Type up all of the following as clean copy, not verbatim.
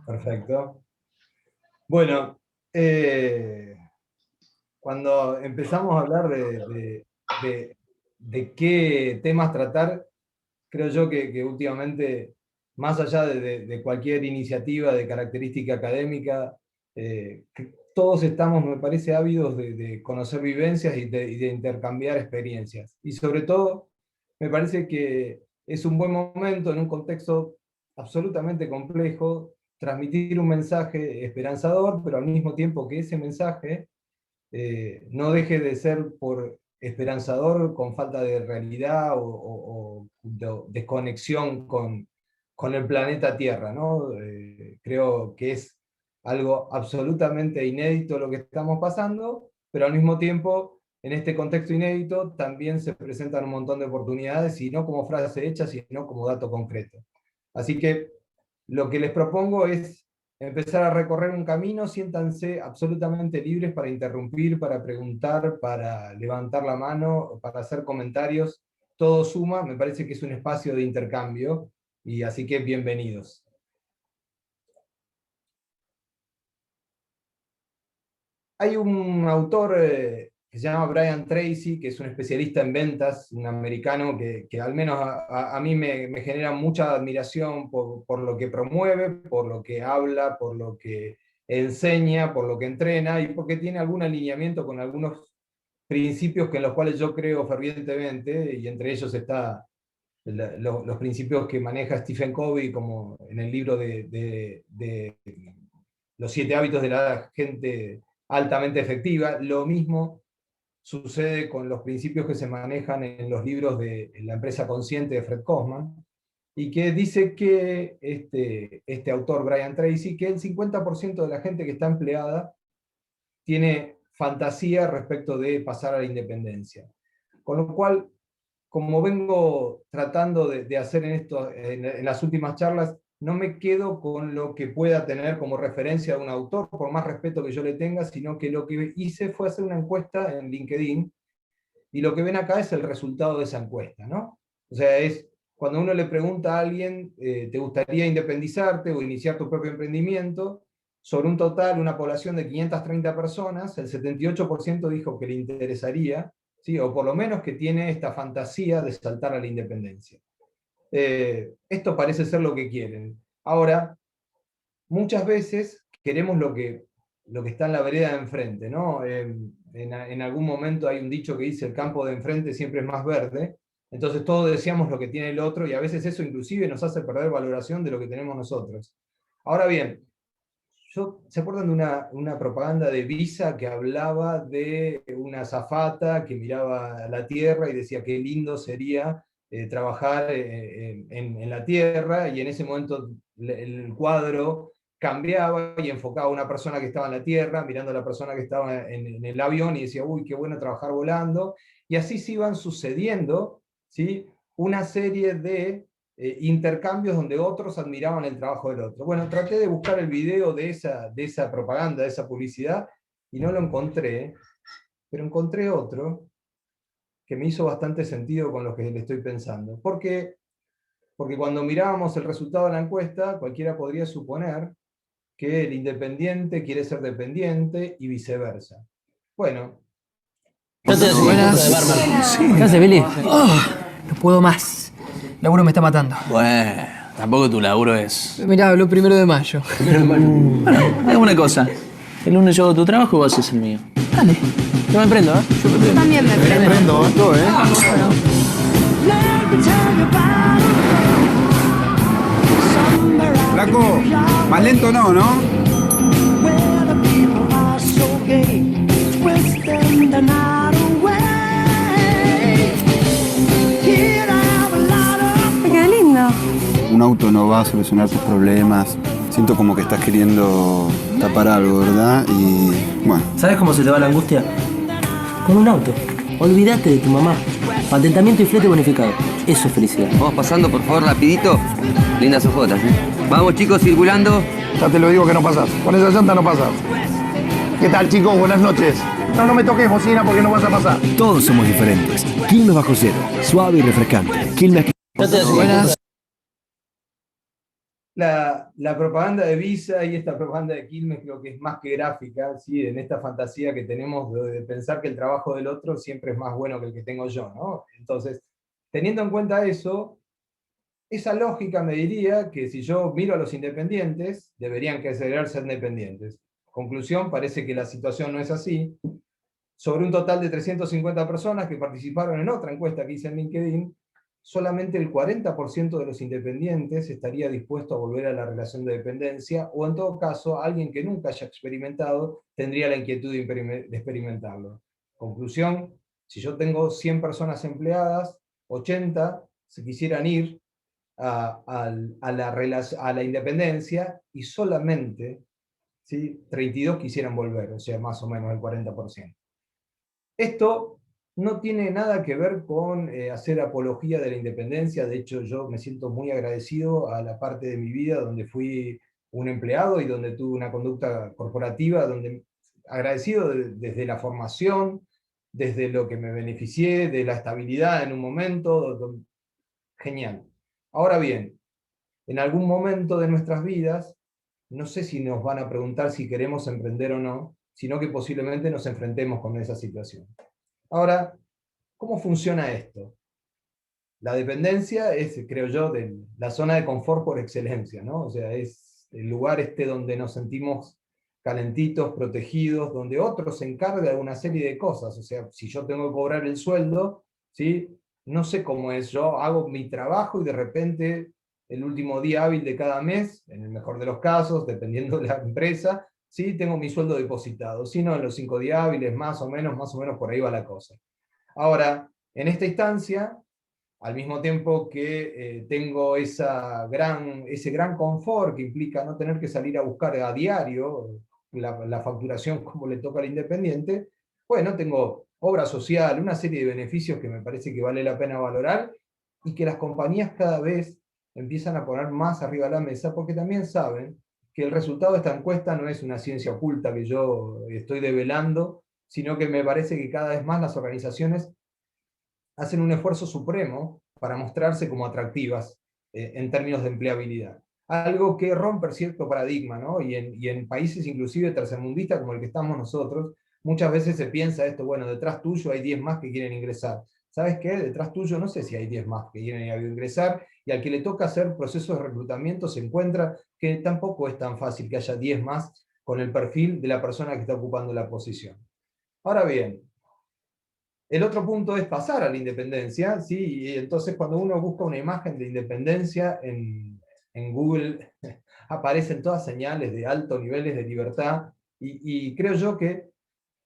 Perfecto. Bueno, cuando empezamos a hablar de qué temas tratar, creo yo que últimamente, más allá de cualquier iniciativa de característica académica, todos estamos, me parece, ávidos de conocer vivencias y de intercambiar experiencias. Y sobre todo, me parece que es un buen momento en un contexto absolutamente complejo, transmitir un mensaje esperanzador, pero al mismo tiempo que ese mensaje no deje de ser por esperanzador con falta de realidad o de desconexión con el planeta Tierra, ¿no? Creo que es algo absolutamente inédito lo que estamos pasando, pero al mismo tiempo, en este contexto inédito, también se presentan un montón de oportunidades, y no como frase hecha, sino como dato concreto. Así que lo que les propongo es empezar a recorrer un camino. Siéntanse absolutamente libres para interrumpir, para preguntar, para levantar la mano, para hacer comentarios. Todo suma, me parece que es un espacio de intercambio, y así que bienvenidos. Hay un autor que se llama Brian Tracy, que es un especialista en ventas, un americano que al menos a mí me genera mucha admiración por lo que promueve, por lo que habla, por lo que enseña, por lo que entrena, y porque tiene algún alineamiento con algunos principios en los cuales yo creo fervientemente, y entre ellos está los principios que maneja Stephen Covey, como en el libro de Los 7 hábitos de la gente altamente efectiva. Lo mismo sucede con los principios que se manejan en los libros de La empresa consciente de Fred Kosman, y que dice que este autor, Brian Tracy, que el 50% de la gente que está empleada tiene fantasía respecto de pasar a la independencia. Con lo cual, como vengo tratando de hacer en las últimas charlas, no me quedo con lo que pueda tener como referencia de un autor, por más respeto que yo le tenga, sino que lo que hice fue hacer una encuesta en LinkedIn, y lo que ven acá es el resultado de esa encuesta, ¿no? O sea, es cuando uno le pregunta a alguien, ¿te gustaría independizarte o iniciar tu propio emprendimiento? Sobre un total, una población de 530 personas, el 78% dijo que le interesaría, ¿sí? O por lo menos que tiene esta fantasía de saltar a la independencia. Esto parece ser lo que quieren. Ahora, muchas veces queremos lo que está en la vereda de enfrente, ¿no? En algún momento hay un dicho que dice: el campo de enfrente siempre es más verde. Entonces todos deseamos lo que tiene el otro, y a veces eso inclusive nos hace perder valoración de lo que tenemos nosotros. Ahora bien, ¿se acuerdan de una propaganda de Visa que hablaba de una azafata que miraba la tierra y decía qué lindo sería trabajar en la tierra? Y en ese momento el cuadro cambiaba y enfocaba a una persona que estaba en la tierra mirando a la persona que estaba en el avión, y decía: uy, qué bueno trabajar volando. Y así se iban sucediendo, ¿sí?, una serie de intercambios donde otros admiraban el trabajo del otro. Bueno, traté de buscar el video de esa propaganda, de esa publicidad, y no lo encontré, pero encontré otro que me hizo bastante sentido con lo que le estoy pensando. Porque cuando mirábamos el resultado de la encuesta, cualquiera podría suponer que el independiente quiere ser dependiente y viceversa. Bueno. Buenas. ¿Qué haces, Billy? No puedo más. El laburo me está matando. Bueno, tampoco tu laburo es... Mirá, habló 1 de mayo. Bueno, hagamos una cosa. El lunes yo hago tu trabajo y vos haces el mío. Dale. Yo me prendo, ¿eh? Yo también me prendo. Flaco, más lento no, ¿no? ¡Qué lindo! Un auto no va a solucionar tus problemas. Siento como que estás queriendo tapar algo, ¿verdad? Y bueno. ¿Sabes cómo se te va la angustia? Con un auto. Olvídate de tu mamá. Patentamiento y flete bonificado. Eso es felicidad. Vamos pasando, por favor, rapidito. Lindas ojotas, ¿eh? Vamos, chicos, circulando. Ya te lo digo que no pasas. Con esa llanta no pasas. ¿Qué tal, chicos? Buenas noches. No me toques bocina porque no vas a pasar. Todos somos diferentes. Quilmes bajo cero. Suave y refrescante. Quilmes... Buenas. La propaganda de Visa y esta propaganda de Quilmes creo que es más que gráfica, ¿sí? En esta fantasía que tenemos de pensar que el trabajo del otro siempre es más bueno que el que tengo yo, ¿no? Entonces, teniendo en cuenta eso, esa lógica me diría que si yo miro a los independientes, deberían querer ser independientes. Conclusión, parece que la situación no es así. Sobre un total de 350 personas que participaron en otra encuesta que hice en LinkedIn, solamente el 40% de los independientes estaría dispuesto a volver a la relación de dependencia, o en todo caso, alguien que nunca haya experimentado tendría la inquietud de experimentarlo. Conclusión, si yo tengo 100 personas empleadas, 80 se quisieran ir a la independencia, y solamente, ¿sí?, 32 quisieran volver, o sea, más o menos el 40%. Esto no tiene nada que ver con hacer apología de la independencia. De hecho, yo me siento muy agradecido a la parte de mi vida donde fui un empleado y donde tuve una conducta corporativa, donde agradecido desde la formación, desde lo que me beneficié, de la estabilidad en un momento, genial. Ahora bien, en algún momento de nuestras vidas, no sé si nos van a preguntar si queremos emprender o no, sino que posiblemente nos enfrentemos con esa situación. Ahora, ¿cómo funciona esto? La dependencia es, creo yo, de la zona de confort por excelencia, ¿no? O sea, es el lugar donde nos sentimos calentitos, protegidos, donde otro se encarga de una serie de cosas. O sea, si yo tengo que cobrar el sueldo, ¿sí?, no sé cómo es, yo hago mi trabajo y de repente el último día hábil de cada mes, en el mejor de los casos, dependiendo de la empresa, sí, tengo mi sueldo depositado. Si no, en los 5 días hábiles, más o menos por ahí va la cosa. Ahora, en esta instancia, al mismo tiempo que tengo ese gran confort que implica no tener que salir a buscar a diario la facturación como le toca al independiente, bueno, tengo obra social, una serie de beneficios que me parece que vale la pena valorar, y que las compañías cada vez empiezan a poner más arriba de la mesa, porque también saben que el resultado de esta encuesta no es una ciencia oculta que yo estoy develando, sino que me parece que cada vez más las organizaciones hacen un esfuerzo supremo para mostrarse como atractivas en términos de empleabilidad. Algo que rompe cierto paradigma, ¿no? Y en países inclusive tercermundistas como el que estamos nosotros, muchas veces se piensa esto, bueno, detrás tuyo hay 10 más que quieren ingresar. ¿Sabes qué? Detrás tuyo no sé si hay 10 más que quieren ingresar, y al que le toca hacer procesos de reclutamiento se encuentra que tampoco es tan fácil que haya 10 más con el perfil de la persona que está ocupando la posición. Ahora bien, el otro punto es pasar a la independencia, ¿sí? Y entonces cuando uno busca una imagen de independencia en Google, aparecen todas señales de altos niveles de libertad, y creo yo que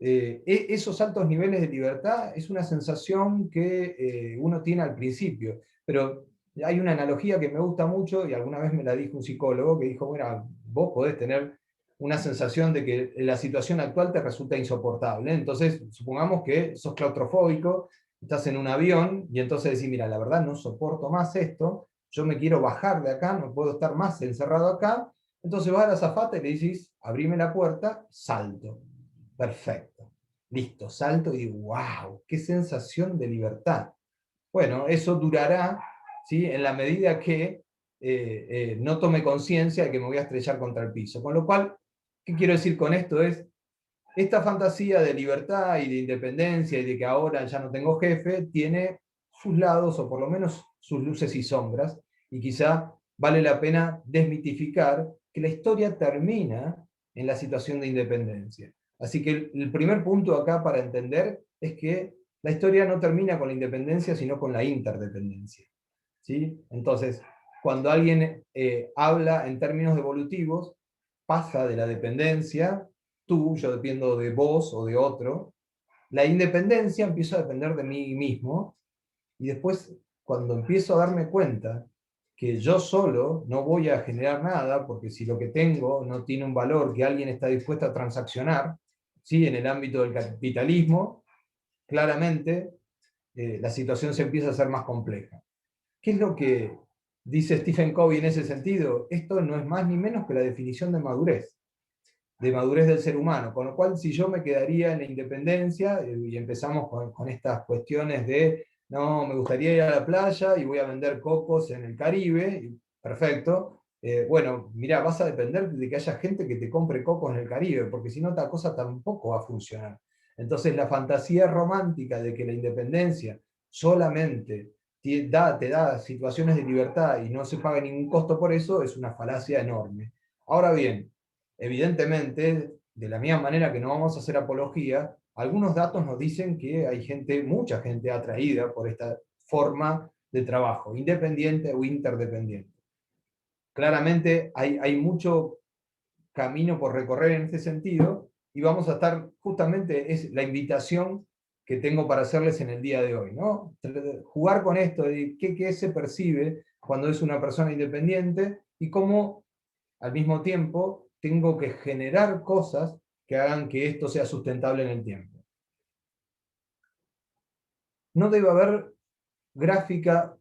esos altos niveles de libertad es una sensación que uno tiene al principio, pero hay una analogía que me gusta mucho, y alguna vez me la dijo un psicólogo, que dijo, bueno, vos podés tener una sensación de que la situación actual te resulta insoportable. Entonces, supongamos que sos claustrofóbico, estás en un avión, y entonces decís, mira, la verdad no soporto más esto, yo me quiero bajar de acá, no puedo estar más encerrado acá. Entonces vas a la azafata y le decís, abrime la puerta, salto. Perfecto. Listo, salto y digo, wow, qué sensación de libertad. Bueno, eso durará, ¿sí?, en la medida que no tome conciencia de que me voy a estrellar contra el piso. Con lo cual, ¿qué quiero decir con esto? Es esta fantasía de libertad y de independencia y de que ahora ya no tengo jefe, tiene sus lados, o por lo menos sus luces y sombras, y quizá vale la pena desmitificar que la historia termina en la situación de independencia. Así que el primer punto acá para entender es que la historia no termina con la independencia, sino con la interdependencia, ¿sí? Entonces, cuando alguien habla en términos evolutivos, pasa de la dependencia, yo dependo de vos o de otro, la independencia empiezo a depender de mí mismo, y después, cuando empiezo a darme cuenta que yo solo no voy a generar nada, porque si lo que tengo no tiene un valor que alguien está dispuesto a transaccionar, ¿sí?, en el ámbito del capitalismo, claramente la situación se empieza a hacer más compleja. ¿Qué es lo que dice Stephen Covey en ese sentido? Esto no es más ni menos que la definición de madurez del ser humano, con lo cual si yo me quedaría en la independencia, y empezamos con estas cuestiones de, no, me gustaría ir a la playa y voy a vender cocos en el Caribe, perfecto, bueno, mirá, vas a depender de que haya gente que te compre cocos en el Caribe, porque si no, esta cosa tampoco va a funcionar. Entonces, la fantasía romántica de que la independencia solamente te da situaciones de libertad y no se paga ningún costo por eso, es una falacia enorme. Ahora bien, evidentemente, de la misma manera que no vamos a hacer apología, algunos datos nos dicen que hay gente, mucha gente atraída por esta forma de trabajo, independiente o interdependiente. Claramente hay mucho camino por recorrer en este sentido, y vamos a estar, justamente es la invitación que tengo para hacerles en el día de hoy, ¿no? Jugar con esto de qué se percibe cuando es una persona independiente, y cómo al mismo tiempo tengo que generar cosas que hagan que esto sea sustentable en el tiempo. No debe haber gráfica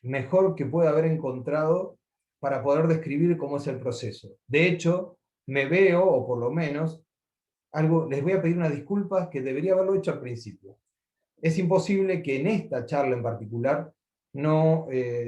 mejor que pueda haber encontrado para poder describir cómo es el proceso. De hecho, me veo, o por lo menos, les voy a pedir unas disculpas que debería haberlo hecho al principio. Es imposible que en esta charla en particular no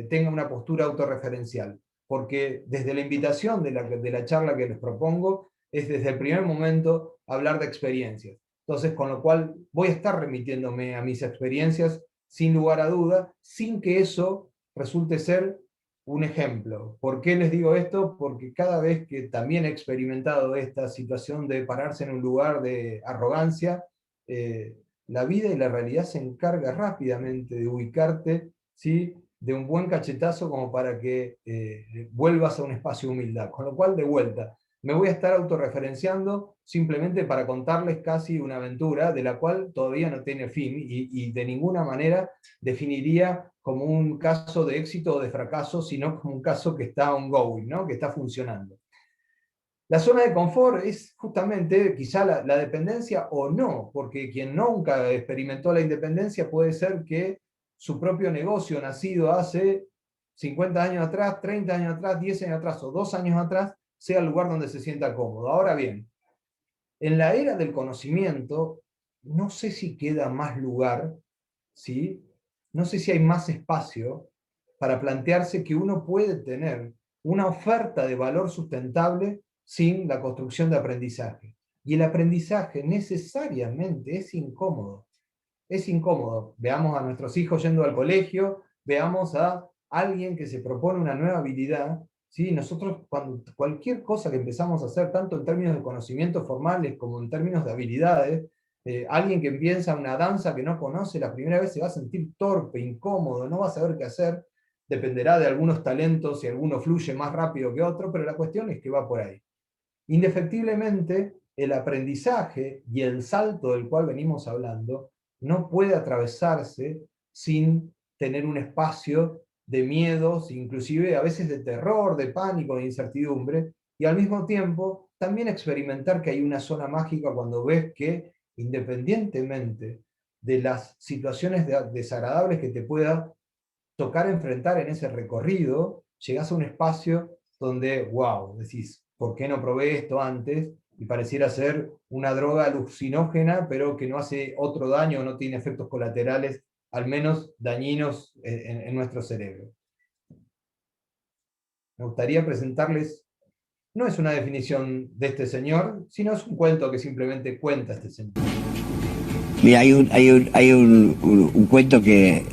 tenga una postura autorreferencial, porque desde la invitación de la charla que les propongo, es desde el primer momento hablar de experiencias. Entonces, con lo cual voy a estar remitiéndome a mis experiencias sin lugar a duda, sin que eso resulte ser un ejemplo. ¿Por qué les digo esto? Porque cada vez que también he experimentado esta situación de pararse en un lugar de arrogancia, la vida y la realidad se encarga rápidamente de ubicarte, ¿sí?, de un buen cachetazo como para que vuelvas a un espacio de humildad. Con lo cual, de vuelta, me voy a estar autorreferenciando simplemente para contarles casi una aventura de la cual todavía no tiene fin, y de ninguna manera definiría como un caso de éxito o de fracaso, sino como un caso que está ongoing, ¿no?, que está funcionando. La zona de confort es justamente quizá la dependencia o no, porque quien nunca experimentó la independencia puede ser que su propio negocio nacido hace 50 años atrás, 30 años atrás, 10 años atrás o 2 años atrás sea el lugar donde se sienta cómodo. Ahora bien, en la era del conocimiento, no sé si queda más lugar, ¿sí?, no sé si hay más espacio para plantearse que uno puede tener una oferta de valor sustentable sin la construcción de aprendizaje. Y el aprendizaje necesariamente es incómodo. Es incómodo. Veamos a nuestros hijos yendo al colegio, veamos a alguien que se propone una nueva habilidad, ¿sí? Nosotros, cualquier cosa que empezamos a hacer, tanto en términos de conocimientos formales como en términos de habilidades, alguien que empieza una danza que no conoce, la primera vez se va a sentir torpe, incómodo, no va a saber qué hacer, dependerá de algunos talentos, si alguno fluye más rápido que otro, pero la cuestión es que va por ahí. Indefectiblemente, el aprendizaje y el salto del cual venimos hablando no puede atravesarse sin tener un espacio de miedos, inclusive a veces de terror, de pánico, de incertidumbre, y al mismo tiempo también experimentar que hay una zona mágica cuando ves que, independientemente de las situaciones desagradables que te pueda tocar enfrentar en ese recorrido, llegás a un espacio donde, wow, decís, ¿por qué no probé esto antes? Y pareciera ser una droga alucinógena, pero que no hace otro daño, no tiene efectos colaterales, al menos dañinos en nuestro cerebro. Me gustaría presentarles, no es una definición de este señor, sino es un cuento que simplemente cuenta este señor. Mira, hay un cuento que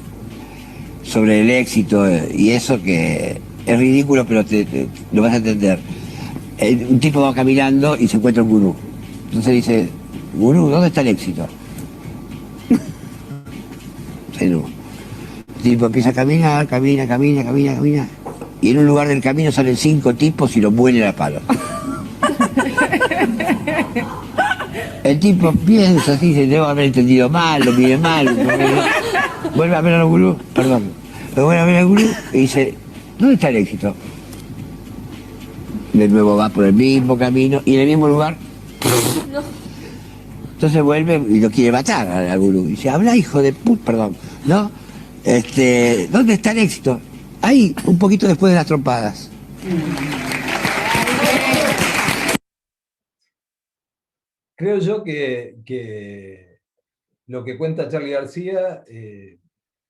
sobre el éxito y eso que es ridículo, pero lo vas a entender. Un tipo va caminando y se encuentra un gurú. Entonces dice, gurú, ¿dónde está el éxito? El tipo empieza a caminar, camina. Y en un lugar del camino salen 5 tipos y lo muelen a palo. El tipo piensa así, dice, debo haber entendido mal, lo mire mal. Vuelve a ver al gurú, perdón. Lo vuelve a ver al gurú y dice, ¿dónde está el éxito? De nuevo va por el mismo camino y en el mismo lugar. No. Entonces vuelve y lo quiere matar al gurú. Y dice, habla, hijo de puta, perdón, ¿no? ¿Dónde está el éxito? Ahí, un poquito después de las trompadas. Creo yo que lo que cuenta Charly García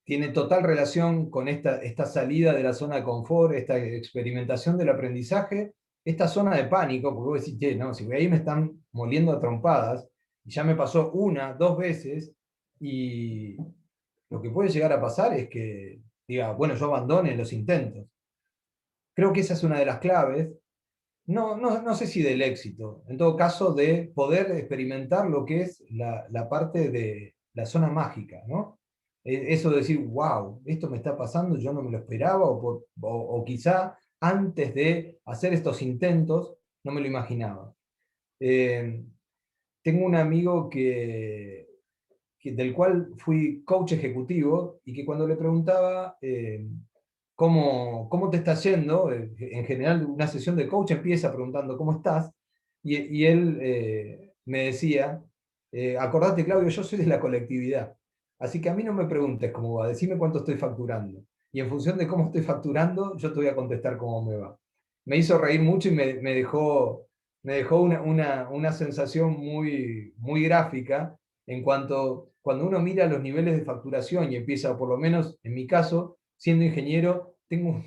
tiene total relación con esta salida de la zona de confort, esta experimentación del aprendizaje, esta zona de pánico, porque vos decís, che, no, si ahí me están moliendo a trompadas, y ya me pasó 1, 2 veces, y lo que puede llegar a pasar es que diga, bueno, yo abandone los intentos. Creo que esa es una de las claves, no sé si del éxito, en todo caso de poder experimentar lo que es la parte de la zona mágica, ¿no? Eso de decir, wow, esto me está pasando, yo no me lo esperaba, o quizá antes de hacer estos intentos no me lo imaginaba. Tengo un amigo del cual fui coach ejecutivo, y que cuando le preguntaba cómo te está yendo, en general una sesión de coach empieza preguntando cómo estás, y él me decía, acordate, Claudio, yo soy de la colectividad, así que a mí no me preguntes cómo va, decime cuánto estoy facturando, y en función de cómo estoy facturando, yo te voy a contestar cómo me va. Me hizo reír mucho y me dejó una sensación muy gráfica, en cuanto, cuando uno mira los niveles de facturación y empieza, por lo menos en mi caso, siendo ingeniero, tengo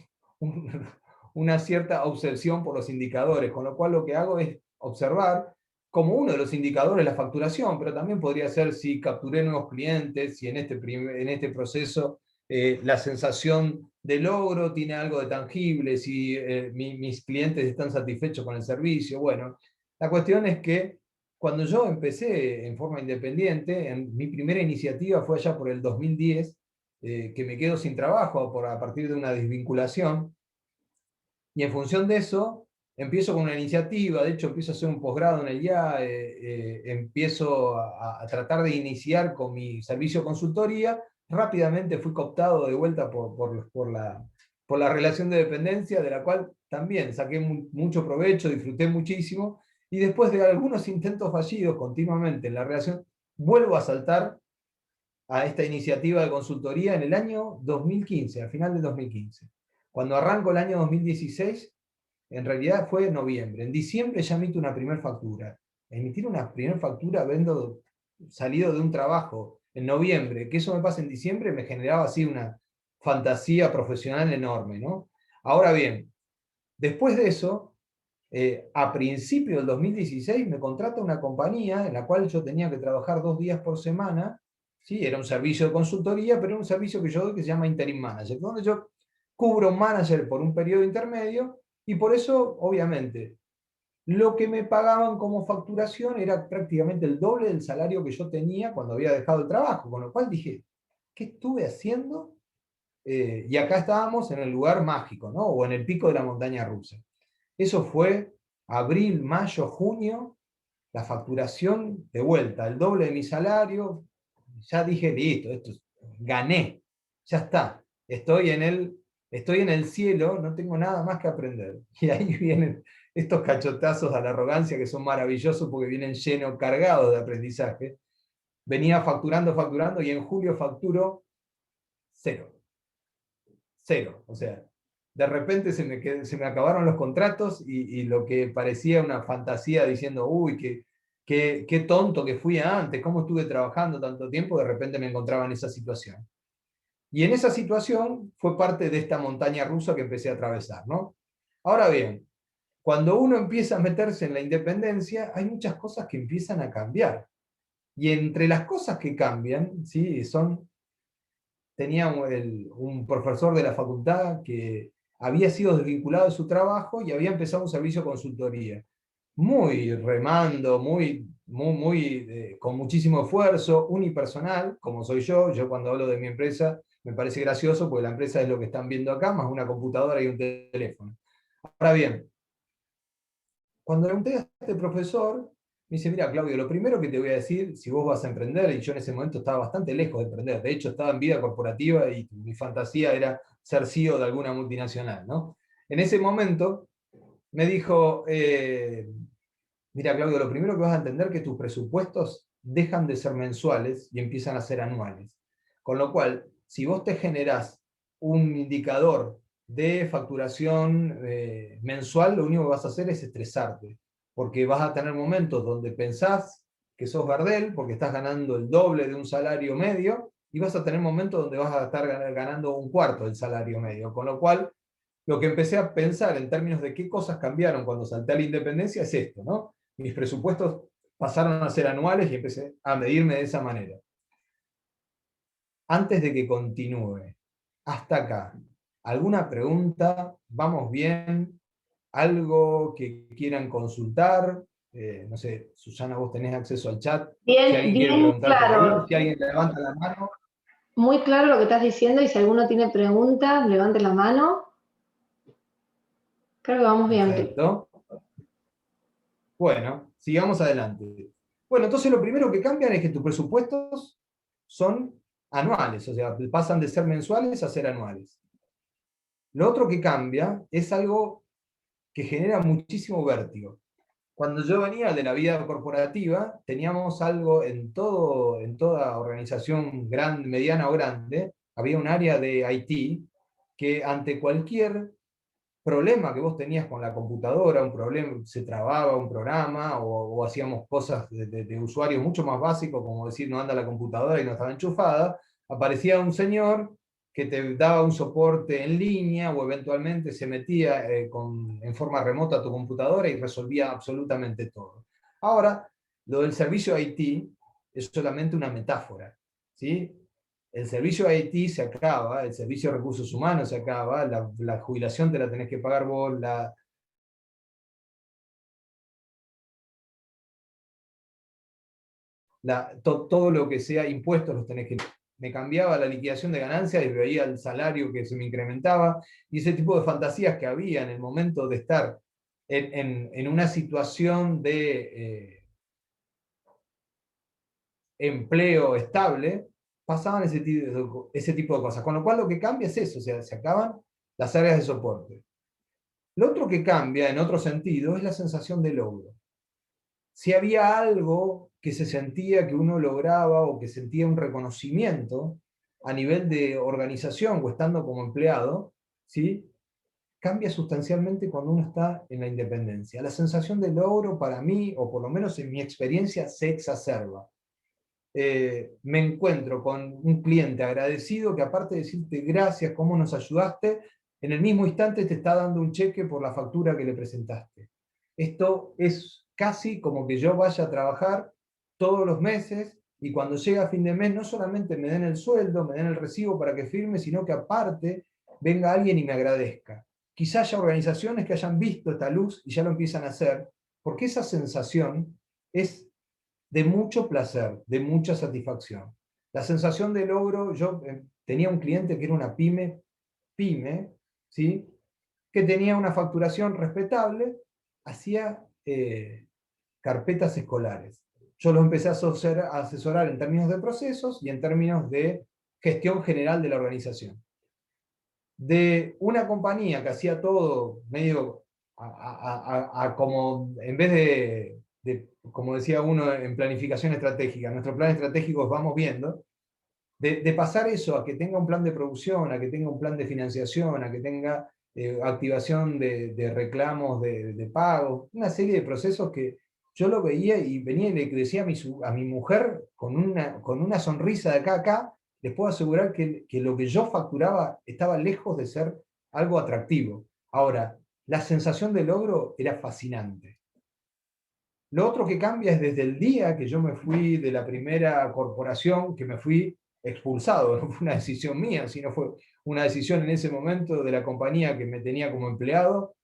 una cierta obsesión por los indicadores, con lo cual lo que hago es observar como uno de los indicadores la facturación, pero también podría ser si capturé nuevos clientes, si en este proceso la sensación de logro tiene algo de tangible, si mis clientes están satisfechos con el servicio. Bueno, la cuestión es que cuando yo empecé en forma independiente, mi primera iniciativa fue allá por el 2010, que me quedo sin trabajo a partir de una desvinculación, y en función de eso empiezo con una iniciativa, de hecho empiezo a hacer un posgrado en el IAE, empiezo a tratar de iniciar con mi servicio de consultoría, rápidamente fui cooptado de vuelta por la relación de dependencia, de la cual también saqué mucho provecho, disfruté muchísimo, y después de algunos intentos fallidos continuamente en la relación, vuelvo a saltar a esta iniciativa de consultoría en el año 2015, al final del 2015. Cuando arranco el año 2016, en realidad fue en noviembre. En diciembre ya emito una primera factura. Emitir una primera factura habiendo salido de un trabajo en noviembre, que eso me pasa en diciembre, me generaba así una fantasía profesional enorme, ¿no? Ahora bien, después de eso, a principios del 2016 me contrata una compañía en la cual yo tenía que trabajar 2 días por semana. ¿Sí? Era un servicio de consultoría, pero era un servicio que yo doy que se llama Interim Manager, donde yo cubro un manager por un periodo intermedio, y por eso, obviamente, lo que me pagaban como facturación era prácticamente el doble del salario que yo tenía cuando había dejado el trabajo, con lo cual dije, ¿qué estuve haciendo? Y acá estábamos en el lugar mágico, ¿no? O en el pico de la montaña rusa. Eso fue abril, mayo, junio, la facturación de vuelta, el doble de mi salario. Ya dije, listo, gané, ya está, estoy en el cielo, no tengo nada más que aprender. Y ahí vienen estos cachotazos a la arrogancia que son maravillosos porque vienen llenos, cargados de aprendizaje. Venía facturando, y en julio facturo 0. O sea, de repente se me acabaron los contratos, y lo que parecía una fantasía diciendo, uy, qué tonto que fui antes, cómo estuve trabajando tanto tiempo, de repente me encontraba en esa situación. Y en esa situación fue parte de esta montaña rusa que empecé a atravesar, ¿no? Ahora bien, cuando uno empieza a meterse en la independencia, hay muchas cosas que empiezan a cambiar. Y entre las cosas que cambian, ¿sí? Tenía un profesor de la facultad que había sido desvinculado de su trabajo y había empezado un servicio de consultoría. Muy remando, con muchísimo esfuerzo, unipersonal, como soy yo. Yo cuando hablo de mi empresa me parece gracioso porque la empresa es lo que están viendo acá, más una computadora y un teléfono. Ahora bien, cuando le pregunté a este profesor, me dice, mira, Claudio, lo primero que te voy a decir, si vos vas a emprender, y yo en ese momento estaba bastante lejos de emprender, de hecho estaba en vida corporativa y mi fantasía era ser CEO de alguna multinacional, ¿no? En ese momento me dijo, mira, Claudio, lo primero que vas a entender es que tus presupuestos dejan de ser mensuales y empiezan a ser anuales. Con lo cual, si vos te generás un indicador de facturación mensual, lo único que vas a hacer es estresarte, porque vas a tener momentos donde pensás que sos Gardel, porque estás ganando el doble de un salario medio, y vas a tener momentos donde vas a estar ganando un cuarto del salario medio, con lo cual lo que empecé a pensar en términos de qué cosas cambiaron cuando salté a la independencia es esto, ¿no? Mis presupuestos pasaron a ser anuales y empecé a medirme de esa manera. Antes de que continúe, hasta acá, ¿alguna pregunta? ¿Vamos bien? ¿Algo que quieran consultar? No sé, Susana, vos tenés acceso al chat. Bien, si alguien quiere bien preguntar por claro. ahí, si alguien levanta la mano. Muy claro lo que estás diciendo y si alguno tiene preguntas, levante la mano. Creo que vamos bien. Perfecto. Bueno, sigamos adelante. Bueno, entonces lo primero que cambian es que tus presupuestos son anuales, o sea, pasan de ser mensuales a ser anuales. Lo otro que cambia es algo que genera muchísimo vértigo. Cuando yo venía de la vida corporativa, teníamos algo en toda organización grande, mediana o grande, había un área de IT que ante cualquier problema que vos tenías con la computadora, un problema, se trababa un programa, o hacíamos cosas de usuarios mucho más básicos, como decir no anda la computadora y no estaba enchufada, aparecía un señor que te daba un soporte en línea, o eventualmente se metía en forma remota a tu computadora y resolvía absolutamente todo. Ahora, lo del servicio IT es solamente una metáfora, ¿sí? El servicio IT se acaba, el servicio de recursos humanos se acaba, la jubilación te la tenés que pagar vos, todo lo que sea impuestos los tenés que... Me cambiaba la liquidación de ganancias y veía el salario que se me incrementaba, y ese tipo de fantasías que había en el momento de estar en una situación de empleo estable, pasaban ese tipo de cosas. Con lo cual lo que cambia es eso, o sea, se acaban las áreas de soporte. Lo otro que cambia, en otro sentido, es la sensación de logro. Si había algo que se sentía que uno lograba o que sentía un reconocimiento a nivel de organización o estando como empleado, ¿sí? Cambia sustancialmente cuando uno está en la independencia. La sensación de logro para mí, o por lo menos en mi experiencia, se exacerba. Me encuentro con un cliente agradecido que, aparte de decirte gracias, cómo nos ayudaste, en el mismo instante te está dando un cheque por la factura que le presentaste. Esto es casi como que yo vaya a trabajar todos los meses y cuando llega a fin de mes no solamente me den el sueldo, me den el recibo para que firme, sino que aparte venga alguien y me agradezca. Quizá haya organizaciones que hayan visto esta luz y ya lo empiezan a hacer, porque esa sensación es de mucho placer, de mucha satisfacción. La sensación de logro, yo tenía un cliente que era una pyme, ¿sí? Que tenía una facturación respetable, hacía carpetas escolares. Yo lo empecé a asesorar en términos de procesos y en términos de gestión general de la organización. De una compañía que hacía todo medio como, en vez de, como decía uno en planificación estratégica, nuestro plan estratégico vamos viendo, de pasar eso a que tenga un plan de producción, a que tenga un plan de financiación, a que tenga activación de reclamos de pago, una serie de procesos que yo lo veía y venía y le decía a mi mujer con una sonrisa de acá a acá, les puedo asegurar que lo que yo facturaba estaba lejos de ser algo atractivo. Ahora, la sensación de logro era fascinante. Lo otro que cambia es desde el día que yo me fui de la primera corporación, que me fui expulsado, no fue una decisión mía, sino fue una decisión en ese momento de la compañía que me tenía como empleado,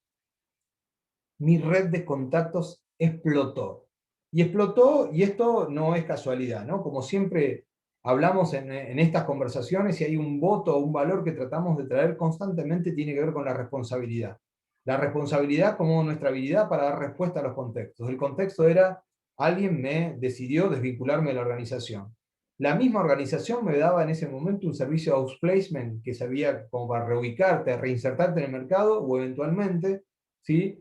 mi red de contactos explotó. Y explotó, y esto no es casualidad, ¿no? Como siempre hablamos en estas conversaciones, y hay un voto o un valor que tratamos de traer constantemente, tiene que ver con la responsabilidad. La responsabilidad como nuestra habilidad para dar respuesta a los contextos. El contexto era, alguien me decidió desvincularme de la organización. La misma organización me daba en ese momento un servicio de outplacement que servía como para reubicarte, reinsertarte en el mercado, o eventualmente, ¿sí?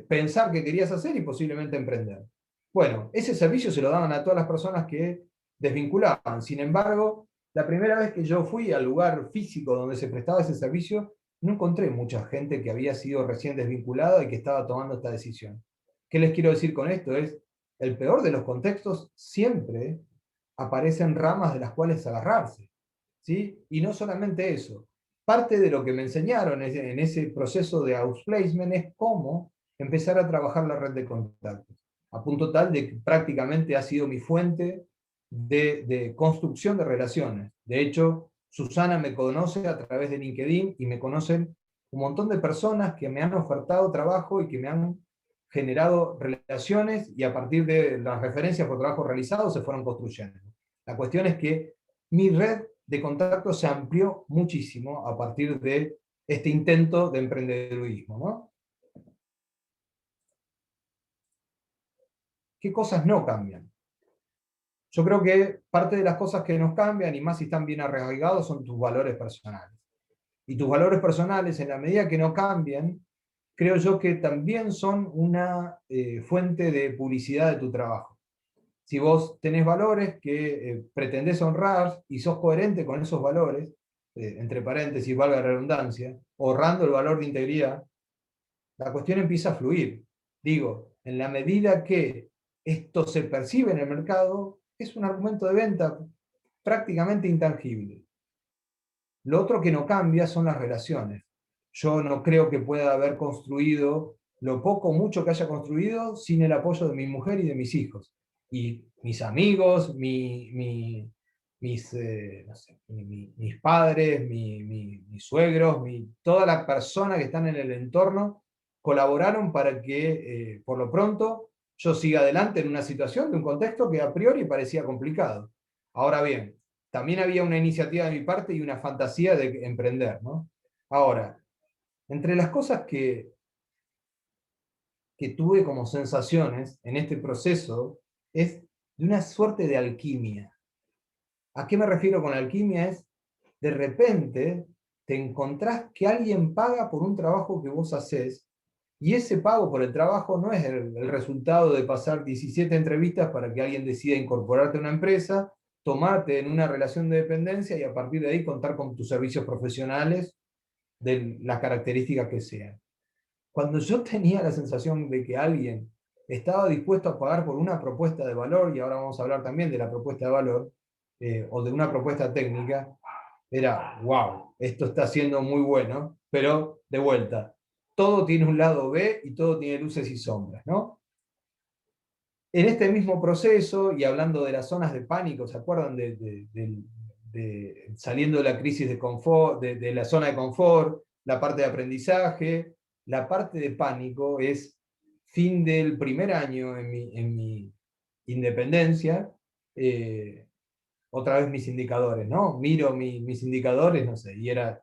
Pensar qué querías hacer y posiblemente emprender. Bueno, ese servicio se lo daban a todas las personas que desvinculaban. Sin embargo, la primera vez que yo fui al lugar físico donde se prestaba ese servicio, no encontré mucha gente que había sido recién desvinculada y que estaba tomando esta decisión. ¿Qué les quiero decir con esto? Es, el peor de los contextos siempre aparecen ramas de las cuales agarrarse, ¿sí? Y no solamente eso. Parte de lo que me enseñaron en ese proceso de outplacement es cómo empezar a trabajar la red de contactos, a punto tal de que prácticamente ha sido mi fuente de construcción de relaciones. De hecho, Susana me conoce a través de LinkedIn y me conocen un montón de personas que me han ofertado trabajo y que me han generado relaciones, y a partir de las referencias por trabajo realizado se fueron construyendo. La cuestión es que mi red de contactos se amplió muchísimo a partir de este intento de emprendedurismo, ¿no? ¿Qué cosas no cambian? Yo creo que parte de las cosas que nos cambian, y más si están bien arraigados, son tus valores personales. Y tus valores personales, en la medida que no cambien, creo yo que también son una fuente de publicidad de tu trabajo. Si vos tenés valores que pretendés honrar y sos coherente con esos valores, entre paréntesis, valga la redundancia, ahorrando el valor de integridad, la cuestión empieza a fluir. Digo, en la medida que esto se percibe en el mercado, es un argumento de venta prácticamente intangible. Lo otro que no cambia son las relaciones. Yo no creo que pueda haber construido lo poco o mucho que haya construido sin el apoyo de mi mujer y de mis hijos. Y mis amigos, mis padres, mis suegros, toda la persona que están en el entorno colaboraron para que, por lo pronto, yo siga adelante en una situación, de un contexto que a priori parecía complicado. Ahora bien, también había una iniciativa de mi parte y una fantasía de emprender, ¿no? Ahora, entre las cosas que tuve como sensaciones en este proceso, es de una suerte de alquimia. ¿A qué me refiero con alquimia? Es, de repente, te encontrás que alguien paga por un trabajo que vos hacés, y ese pago por el trabajo no es el resultado de pasar 17 entrevistas para que alguien decida incorporarte a una empresa, tomarte en una relación de dependencia y a partir de ahí contar con tus servicios profesionales de las características que sean. Cuando yo tenía la sensación de que alguien estaba dispuesto a pagar por una propuesta de valor, y ahora vamos a hablar también de la propuesta de valor, o de una propuesta técnica, era, wow, esto está siendo muy bueno, pero de vuelta, todo tiene un lado B y todo tiene luces y sombras, ¿no? En este mismo proceso, y hablando de las zonas de pánico, ¿se acuerdan de saliendo de la crisis de confort, de la zona de confort, la parte de aprendizaje? La parte de pánico es fin del primer año en mi independencia, otra vez mis indicadores, ¿no? Miro mis indicadores, no sé, y era,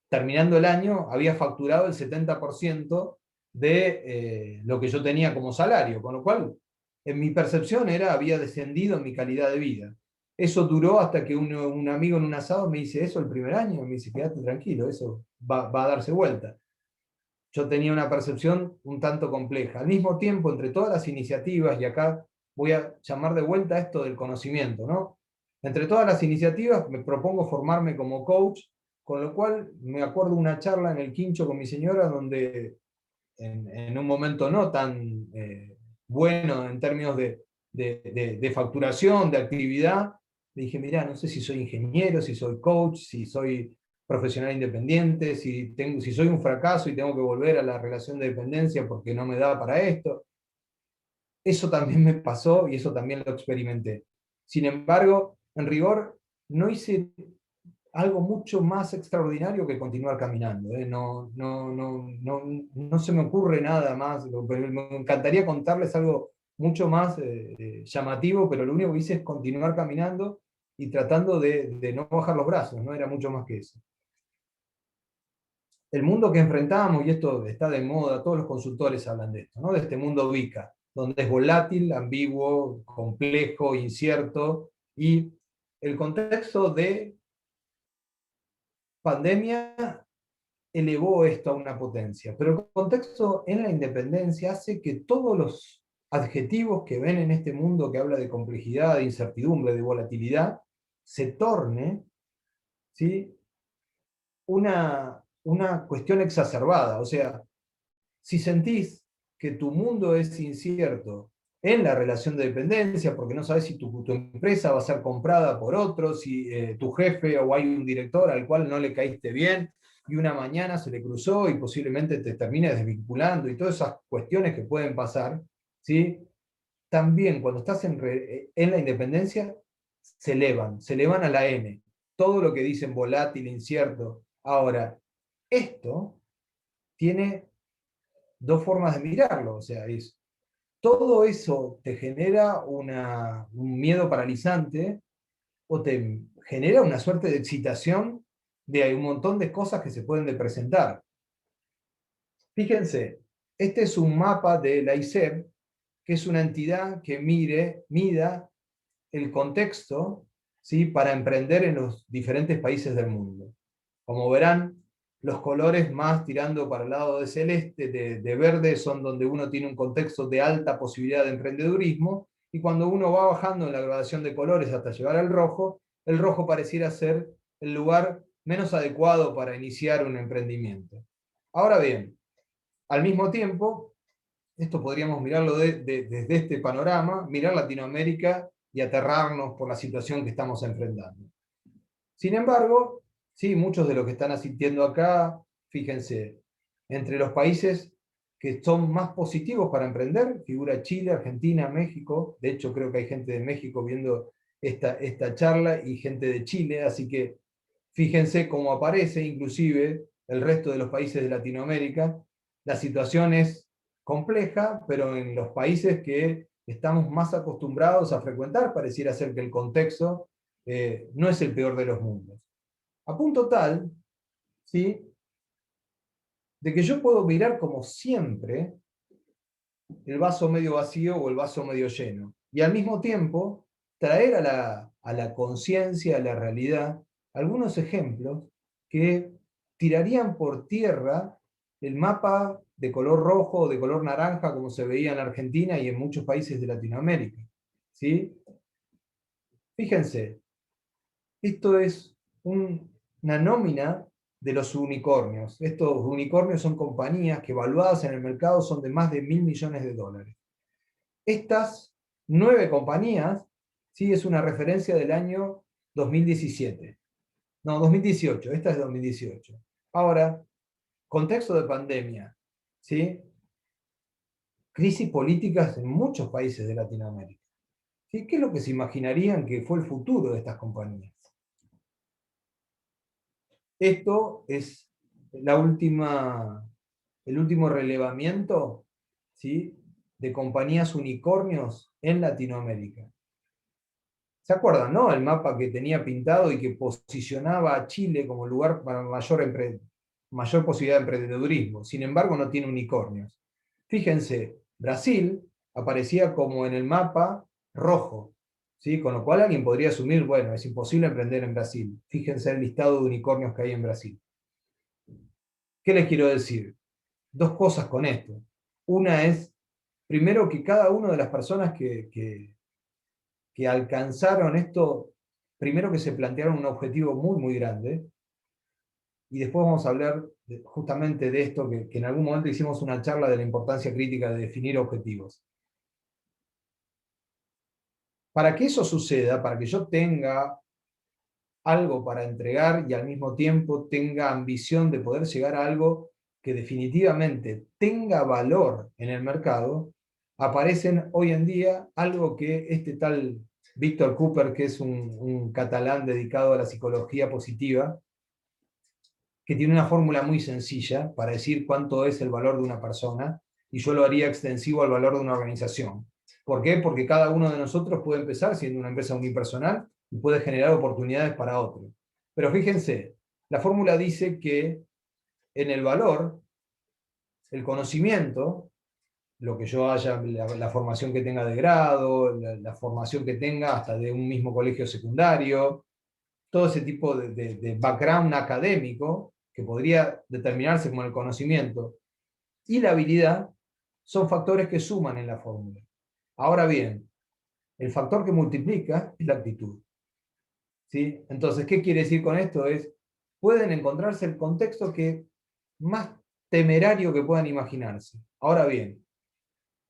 terminando el año, había facturado el 70% de lo que yo tenía como salario, con lo cual, en mi percepción había descendido en mi calidad de vida. Eso duró hasta que un amigo en un asado me dice, eso el primer año, me dice, quédate tranquilo, eso va a darse vuelta. Yo tenía una percepción un tanto compleja. Al mismo tiempo, entre todas las iniciativas, y acá voy a llamar de vuelta esto del conocimiento, ¿no? Entre todas las iniciativas me propongo formarme como coach, con lo cual me acuerdo una charla en el Quincho con mi señora, donde en un momento no tan bueno en términos de facturación, de actividad, le dije, mirá, no sé si soy ingeniero, si soy coach, si soy profesional independiente, si soy un fracaso y tengo que volver a la relación de dependencia porque no me da para esto. Eso también me pasó y eso también lo experimenté. Sin embargo, en rigor, no hice algo mucho más extraordinario que continuar caminando. No se me ocurre nada más. Me encantaría contarles algo mucho más llamativo, pero lo único que hice es continuar caminando y tratando de no bajar los brazos, no era mucho más que eso. El mundo que enfrentamos, y esto está de moda, todos los consultores hablan de esto, ¿no? De este mundo VICA, donde es volátil, ambiguo, complejo, incierto, y el contexto de pandemia elevó esto a una potencia, pero el contexto en la independencia hace que todos los adjetivos que ven en este mundo que habla de complejidad, de incertidumbre, de volatilidad, se torne, ¿sí?, una cuestión exacerbada. O sea, si sentís que tu mundo es incierto en la relación de dependencia, porque no sabes si tu empresa va a ser comprada por otro, si tu jefe o hay un director al cual no le caíste bien, y una mañana se le cruzó y posiblemente te termine desvinculando, y todas esas cuestiones que pueden pasar, ¿sí? También cuando estás en la independencia, se elevan a la N. Todo lo que dicen volátil, incierto. Ahora, esto tiene dos formas de mirarlo, o sea, todo eso te genera un miedo paralizante o te genera una suerte de excitación de hay un montón de cosas que se pueden presentar. Fíjense, este es un mapa de la ISEB, que es una entidad que mida el contexto, ¿sí?, para emprender en los diferentes países del mundo. Como verán, los colores más tirando para el lado de celeste, de verde, son donde uno tiene un contexto de alta posibilidad de emprendedurismo, y cuando uno va bajando en la gradación de colores hasta llegar al rojo, el rojo pareciera ser el lugar menos adecuado para iniciar un emprendimiento. Ahora bien, al mismo tiempo, esto podríamos mirarlo desde este panorama, mirar Latinoamérica y aterrarnos por la situación que estamos enfrentando. Sin embargo, sí, muchos de los que están asistiendo acá, fíjense, entre los países que son más positivos para emprender, figura Chile, Argentina, México. De hecho, creo que hay gente de México viendo esta charla y gente de Chile, así que fíjense cómo aparece inclusive el resto de los países de Latinoamérica. La situación es compleja, pero en los países que estamos más acostumbrados a frecuentar, pareciera ser que el contexto no es el peor de los mundos. A punto tal, ¿sí?, de que yo puedo mirar como siempre el vaso medio vacío o el vaso medio lleno, y al mismo tiempo traer a la conciencia, a la realidad, algunos ejemplos que tirarían por tierra el mapa de color rojo o de color naranja como se veía en Argentina y en muchos países de Latinoamérica, ¿sí? Fíjense, esto es una nómina de los unicornios. Estos unicornios son compañías que evaluadas en el mercado son de más de $1.000 millones. Estas 9 compañías, ¿sí?, es una referencia del año 2017. No, 2018, esta es de 2018. Ahora, contexto de pandemia, ¿sí?, crisis políticas en muchos países de Latinoamérica, ¿sí? ¿Qué es lo que se imaginarían que fue el futuro de estas compañías? Esto es el último relevamiento, ¿sí?, de compañías unicornios en Latinoamérica. ¿Se acuerdan, no? El mapa que tenía pintado y que posicionaba a Chile como lugar para mayor posibilidad de emprendedurismo. Sin embargo, no tiene unicornios. Fíjense, Brasil aparecía como en el mapa rojo, ¿sí?, con lo cual alguien podría asumir, bueno, es imposible emprender en Brasil. Fíjense el listado de unicornios que hay en Brasil. ¿Qué les quiero decir? Dos cosas con esto. Una es, primero, que cada una de las personas que alcanzaron esto, primero que se plantearon un objetivo muy, muy grande, y después vamos a hablar justamente de esto, que en algún momento hicimos una charla de la importancia crítica de definir objetivos. Para que eso suceda, para que yo tenga algo para entregar y al mismo tiempo tenga ambición de poder llegar a algo que definitivamente tenga valor en el mercado, aparecen hoy en día algo que este tal Víctor Cooper, que es un catalán dedicado a la psicología positiva, que tiene una fórmula muy sencilla para decir cuánto es el valor de una persona, y yo lo haría extensivo al valor de una organización. ¿Por qué? Porque cada uno de nosotros puede empezar siendo una empresa unipersonal y puede generar oportunidades para otros. Pero fíjense, la fórmula dice que en el valor, el conocimiento, lo que yo haya, la formación que tenga de grado, la formación que tenga hasta de un mismo colegio secundario, todo ese tipo de background académico, que podría determinarse como el conocimiento, y la habilidad, son factores que suman en la fórmula. Ahora bien, el factor que multiplica es la actitud, ¿sí? Entonces, ¿qué quiere decir con esto? Pueden encontrarse el contexto más temerario que puedan imaginarse. Ahora bien,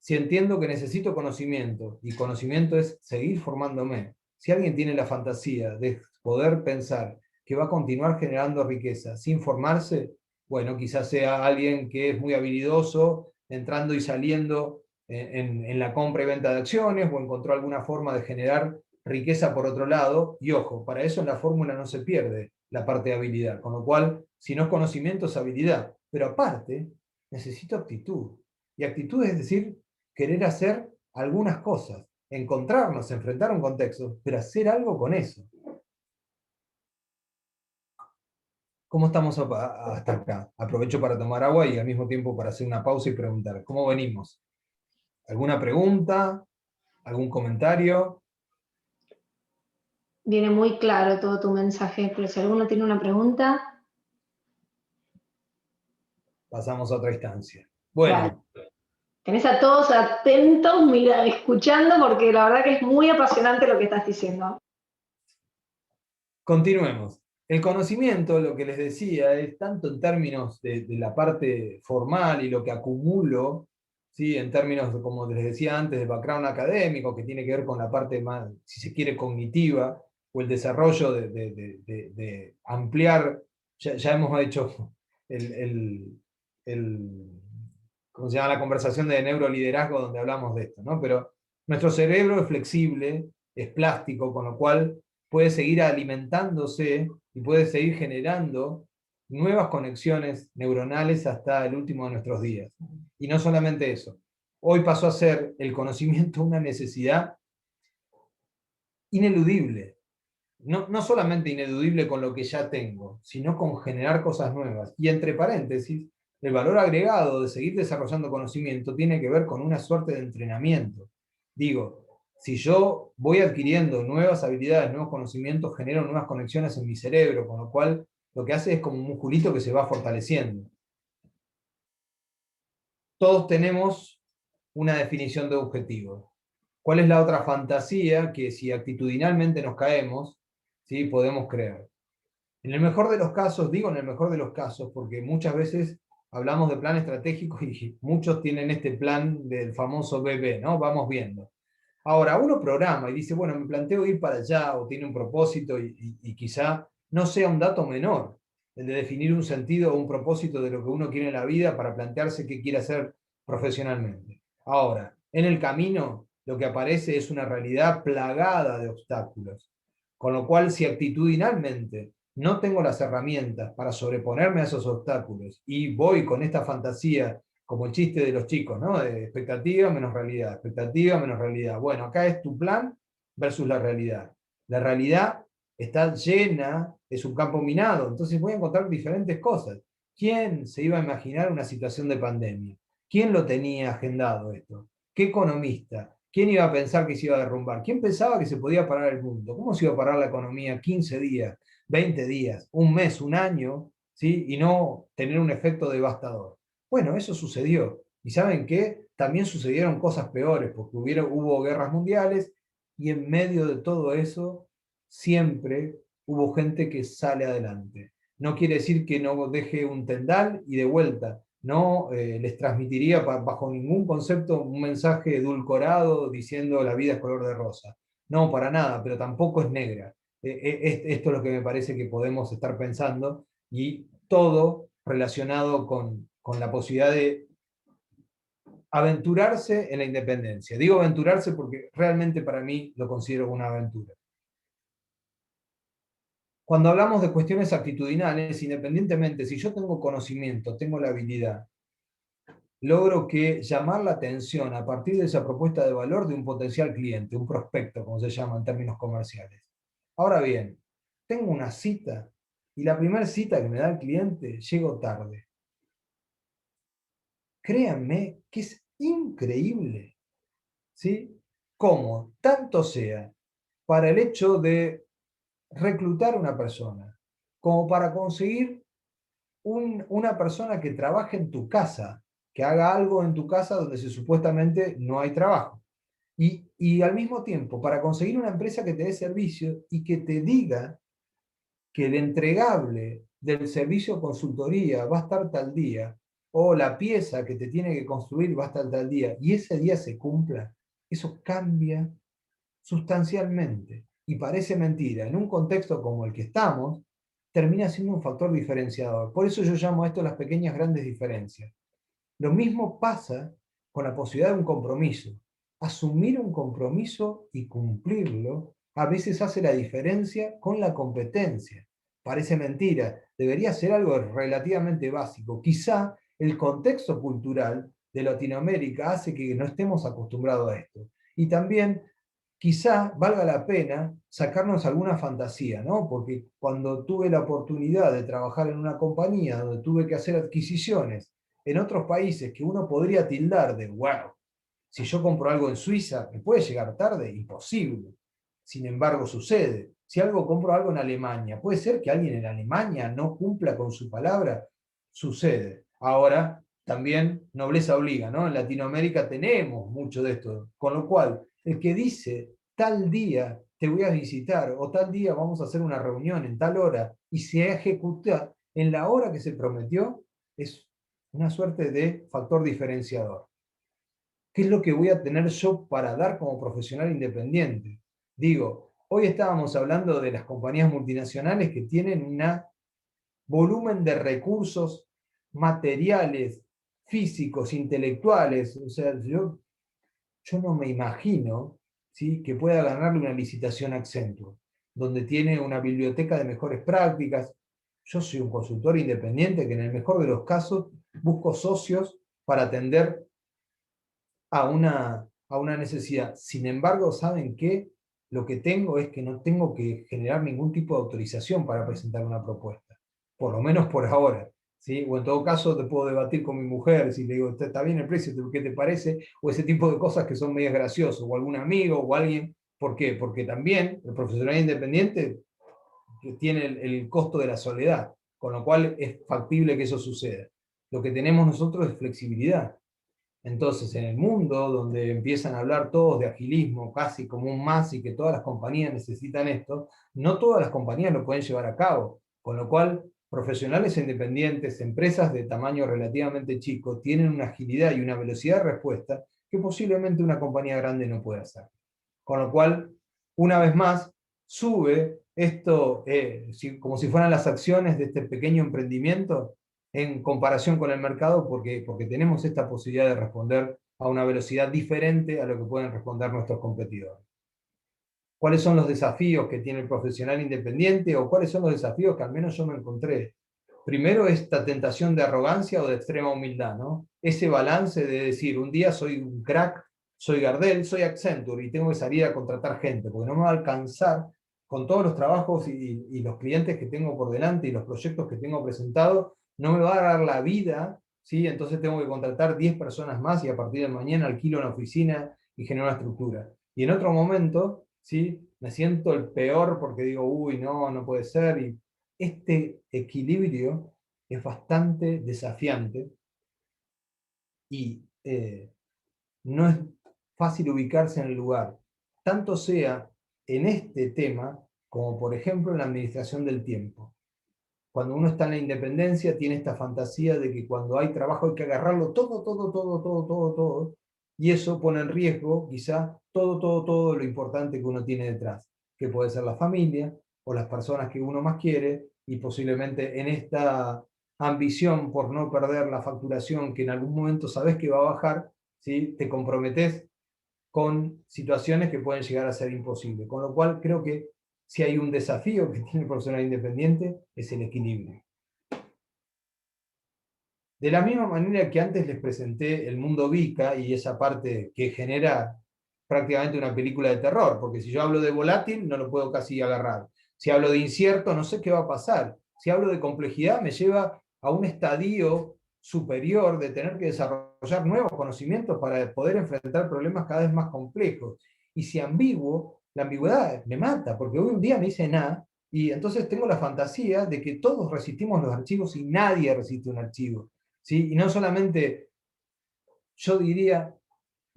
Si entiendo que necesito conocimiento, y conocimiento es seguir formándome, si alguien tiene la fantasía de poder pensar que va a continuar generando riqueza sin formarse, bueno, quizás sea alguien que es muy habilidoso, entrando y saliendo en la compra y venta de acciones, o encontró alguna forma de generar riqueza por otro lado, y ojo, para eso en la fórmula no se pierde la parte de habilidad, con lo cual, si no es conocimiento, es habilidad. Pero aparte, necesito actitud. Y actitud es decir, querer hacer algunas cosas, encontrarnos, enfrentar un contexto, pero hacer algo con eso. ¿Cómo estamos hasta acá? Aprovecho para tomar agua y al mismo tiempo para hacer una pausa y preguntar, ¿cómo venimos? ¿Alguna pregunta? ¿Algún comentario? Viene muy claro todo tu mensaje, pero si alguno tiene una pregunta, Pasamos a otra instancia. Bueno. dale. Tenés a todos atentos, mira, escuchando, porque la verdad que es muy apasionante lo que estás diciendo. Continuemos. El conocimiento, lo que les decía, es tanto en términos de la parte formal y lo que acumulo, ¿sí? En términos, como les decía antes, de background académico, que tiene que ver con la parte más, si se quiere, cognitiva, o el desarrollo de ampliar, ya hemos hecho ¿cómo se llama? La conversación de neuroliderazgo donde hablamos de esto, ¿no? Pero nuestro cerebro es flexible, es plástico, con lo cual puede seguir alimentándose y puede seguir generando nuevas conexiones neuronales hasta el último de nuestros días. Y no solamente eso. Hoy pasó a ser el conocimiento una necesidad ineludible. No solamente ineludible con lo que ya tengo, sino con generar cosas nuevas. Y entre paréntesis, el valor agregado de seguir desarrollando conocimiento tiene que ver con una suerte de entrenamiento. Digo, si yo voy adquiriendo nuevas habilidades, nuevos conocimientos, genero nuevas conexiones en mi cerebro, con lo cual lo que hace es como un musculito que se va fortaleciendo. Todos tenemos una definición de objetivo. ¿Cuál es la otra fantasía que si actitudinalmente nos caemos, ¿sí? Podemos creer? En el mejor de los casos, digo en el mejor de los casos, porque muchas veces hablamos de plan estratégico y muchos tienen este plan del famoso BB, ¿no? Vamos viendo. Ahora, uno programa y dice, bueno, me planteo ir para allá, o tiene un propósito, y quizá no sea un dato menor, el de definir un sentido o un propósito de lo que uno quiere en la vida para plantearse qué quiere hacer profesionalmente. Ahora, en el camino, lo que aparece es una realidad plagada de obstáculos, con lo cual, si actitudinalmente no tengo las herramientas para sobreponerme a esos obstáculos y voy con esta fantasía, como el chiste de los chicos, ¿no? De expectativa menos realidad, expectativa menos realidad. Bueno, acá es tu plan versus la realidad. La realidad está llena, es un campo minado, entonces voy a encontrar diferentes cosas. ¿Quién se iba a imaginar una situación de pandemia? ¿Quién lo tenía agendado esto? ¿Qué economista? ¿Quién iba a pensar que se iba a derrumbar? ¿Quién pensaba que se podía parar el mundo? ¿Cómo se iba a parar la economía 15 días, 20 días, un mes, un año, ¿sí? Y no tener un efecto devastador? Bueno, eso sucedió. ¿Y saben qué? También sucedieron cosas peores, porque hubo guerras mundiales, y en medio de todo eso siempre hubo gente que sale adelante. No quiere decir que no deje un tendal y de vuelta. No les transmitiría bajo ningún concepto un mensaje edulcorado diciendo la vida es color de rosa. No, para nada, pero tampoco es negra. Esto es lo que me parece que podemos estar pensando, y todo relacionado con la posibilidad de aventurarse en la independencia. Digo aventurarse porque realmente para mí lo considero una aventura. Cuando hablamos de cuestiones actitudinales, independientemente, si yo tengo conocimiento, tengo la habilidad, logro que llamar la atención a partir de esa propuesta de valor de un potencial cliente, un prospecto, como se llama en términos comerciales. Ahora bien, tengo una cita, y la primera cita que me da el cliente, llego tarde. Créanme que es increíble, ¿sí? Cómo tanto sea para el hecho de reclutar una persona, como para conseguir una persona que trabaje en tu casa, que haga algo en tu casa donde supuestamente no hay trabajo. Y al mismo tiempo, para conseguir una empresa que te dé servicio y que te diga que el entregable del servicio de consultoría va a estar tal día, o la pieza que te tiene que construir va hasta el tal día, y ese día se cumpla, eso cambia sustancialmente. Y parece mentira, en un contexto como el que estamos, termina siendo un factor diferenciador. Por eso yo llamo a esto las pequeñas grandes diferencias. Lo mismo pasa con la posibilidad de un compromiso. Asumir un compromiso y cumplirlo a veces hace la diferencia con la competencia. Parece mentira, debería ser algo relativamente básico. Quizá el contexto cultural de Latinoamérica hace que no estemos acostumbrados a esto. Y también quizá valga la pena sacarnos alguna fantasía, ¿no? Porque cuando tuve la oportunidad de trabajar en una compañía donde tuve que hacer adquisiciones en otros países que uno podría tildar de, wow, si yo compro algo en Suiza, ¿me puede llegar tarde? Imposible. Sin embargo, sucede. Si compro algo en Alemania, ¿puede ser que alguien en Alemania no cumpla con su palabra? Sucede. Ahora, también nobleza obliga, ¿no? En Latinoamérica tenemos mucho de esto, con lo cual, el que dice, tal día te voy a visitar, o tal día vamos a hacer una reunión en tal hora, y se ejecuta en la hora que se prometió, es una suerte de factor diferenciador. ¿Qué es lo que voy a tener yo para dar como profesional independiente? Digo, hoy estábamos hablando de las compañías multinacionales que tienen un volumen de recursos materiales, físicos, intelectuales. O sea, yo no me imagino, ¿sí?, que pueda ganarle una licitación a Accenture, donde tiene una biblioteca de mejores prácticas. Yo soy un consultor independiente que en el mejor de los casos busco socios para atender a una necesidad. Sin embargo, ¿saben qué? Lo que tengo es que no tengo que generar ningún tipo de autorización para presentar una propuesta, por lo menos por ahora, ¿sí? O en todo caso te puedo debatir con mi mujer, si le digo, ¿está bien el precio? ¿Qué te parece? O ese tipo de cosas que son medias graciosas, o algún amigo, o alguien. ¿Por qué? Porque también el profesional independiente tiene el costo de la soledad, con lo cual es factible que eso suceda. Lo que tenemos nosotros es flexibilidad. Entonces, en el mundo donde empiezan a hablar todos de agilismo, casi como un más, y que todas las compañías necesitan esto, no todas las compañías lo pueden llevar a cabo, con lo cual profesionales independientes, empresas de tamaño relativamente chico, tienen una agilidad y una velocidad de respuesta que posiblemente una compañía grande no puede hacer. Con lo cual, una vez más, sube esto, como si fueran las acciones de este pequeño emprendimiento, en comparación con el mercado, porque tenemos esta posibilidad de responder a una velocidad diferente a lo que pueden responder nuestros competidores. ¿Cuáles son los desafíos que tiene el profesional independiente, o cuáles son los desafíos que al menos yo me encontré? Primero, esta tentación de arrogancia o de extrema humildad, ¿no? Ese balance de decir, un día soy un crack, soy Gardel, soy Accenture, y tengo que salir a contratar gente, porque no me va a alcanzar con todos los trabajos y los clientes que tengo por delante y los proyectos que tengo presentados, no me va a dar la vida, ¿sí? Entonces tengo que contratar 10 personas más y a partir de mañana alquilo una oficina y genero una estructura. Y en otro momento, ¿sí?, me siento el peor porque digo, uy, no puede ser. Y este equilibrio es bastante desafiante y no es fácil ubicarse en el lugar, tanto sea en este tema como, por ejemplo, en la administración del tiempo. Cuando uno está en la independencia, tiene esta fantasía de que cuando hay trabajo hay que agarrarlo todo, y eso pone en riesgo quizá todo lo importante que uno tiene detrás, que puede ser la familia o las personas que uno más quiere, y posiblemente en esta ambición por no perder la facturación que en algún momento sabes que va a bajar, ¿sí?, te comprometes con situaciones que pueden llegar a ser imposibles. Con lo cual creo que si hay un desafío que tiene el profesional independiente, es el equilibrio. De la misma manera que antes les presenté el mundo VICA y esa parte que genera prácticamente una película de terror, porque si yo hablo de volátil, no lo puedo casi agarrar. Si hablo de incierto, no sé qué va a pasar. Si hablo de complejidad, me lleva a un estadio superior de tener que desarrollar nuevos conocimientos para poder enfrentar problemas cada vez más complejos. Y si ambiguo, la ambigüedad me mata, porque hoy un día me dice nada, y entonces tengo la fantasía de que todos resistimos los archivos y nadie resiste un archivo, ¿sí? Y no solamente, yo diría,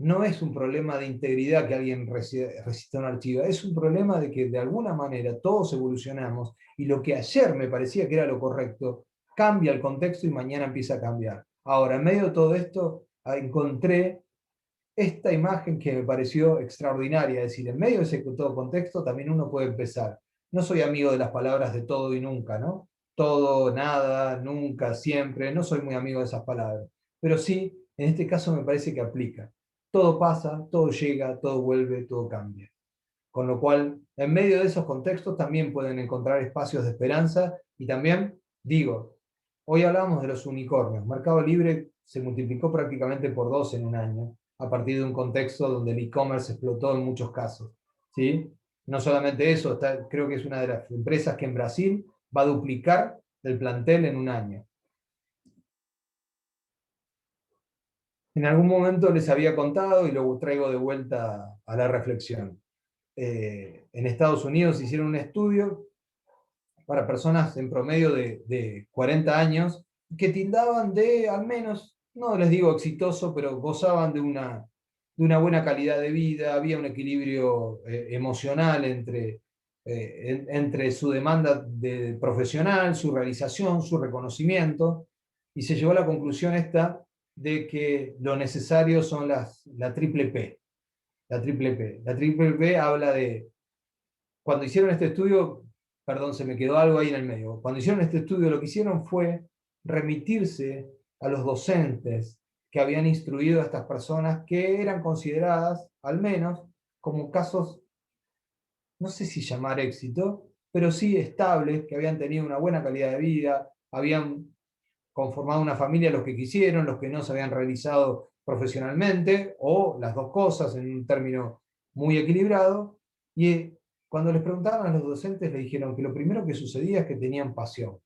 no es un problema de integridad que alguien resista un archivo, es un problema de que de alguna manera todos evolucionamos, y lo que ayer me parecía que era lo correcto, cambia el contexto y mañana empieza a cambiar. Ahora, en medio de todo esto, encontré esta imagen que me pareció extraordinaria, es decir, en medio de ese todo contexto también uno puede empezar. No soy amigo de las palabras de todo y nunca, ¿no? Todo, nada, nunca, siempre, no soy muy amigo de esas palabras, pero sí, en este caso me parece que aplica. Todo pasa, todo llega, todo vuelve, todo cambia. Con lo cual, en medio de esos contextos también pueden encontrar espacios de esperanza y también, digo, hoy hablamos de los unicornios. Mercado Libre se multiplicó prácticamente por 2 en un año, a partir de un contexto donde el e-commerce explotó en muchos casos. ¿Sí? No solamente eso, creo que es una de las empresas que en Brasil va a duplicar el plantel en un año. En algún momento les había contado y lo traigo de vuelta a la reflexión. En Estados Unidos hicieron un estudio para personas en promedio de 40 años que tildaban de, al menos, no les digo exitoso, pero gozaban de una buena calidad de vida, había un equilibrio emocional entre su demanda profesional, su realización, su reconocimiento, y se llegó a la conclusión esta de que lo necesario son la triple P. La triple P. La triple P habla de, cuando hicieron este estudio, perdón, se me quedó algo ahí en el medio. Cuando hicieron este estudio, lo que hicieron fue remitirse a los docentes que habían instruido a estas personas que eran consideradas, al menos, como casos, no sé si llamar éxito, pero sí estables, que habían tenido una buena calidad de vida, habían conformado una familia los que quisieron, los que no se habían realizado profesionalmente, o las dos cosas en un término muy equilibrado, y cuando les preguntaban a los docentes les dijeron que lo primero que sucedía es que tenían pasión.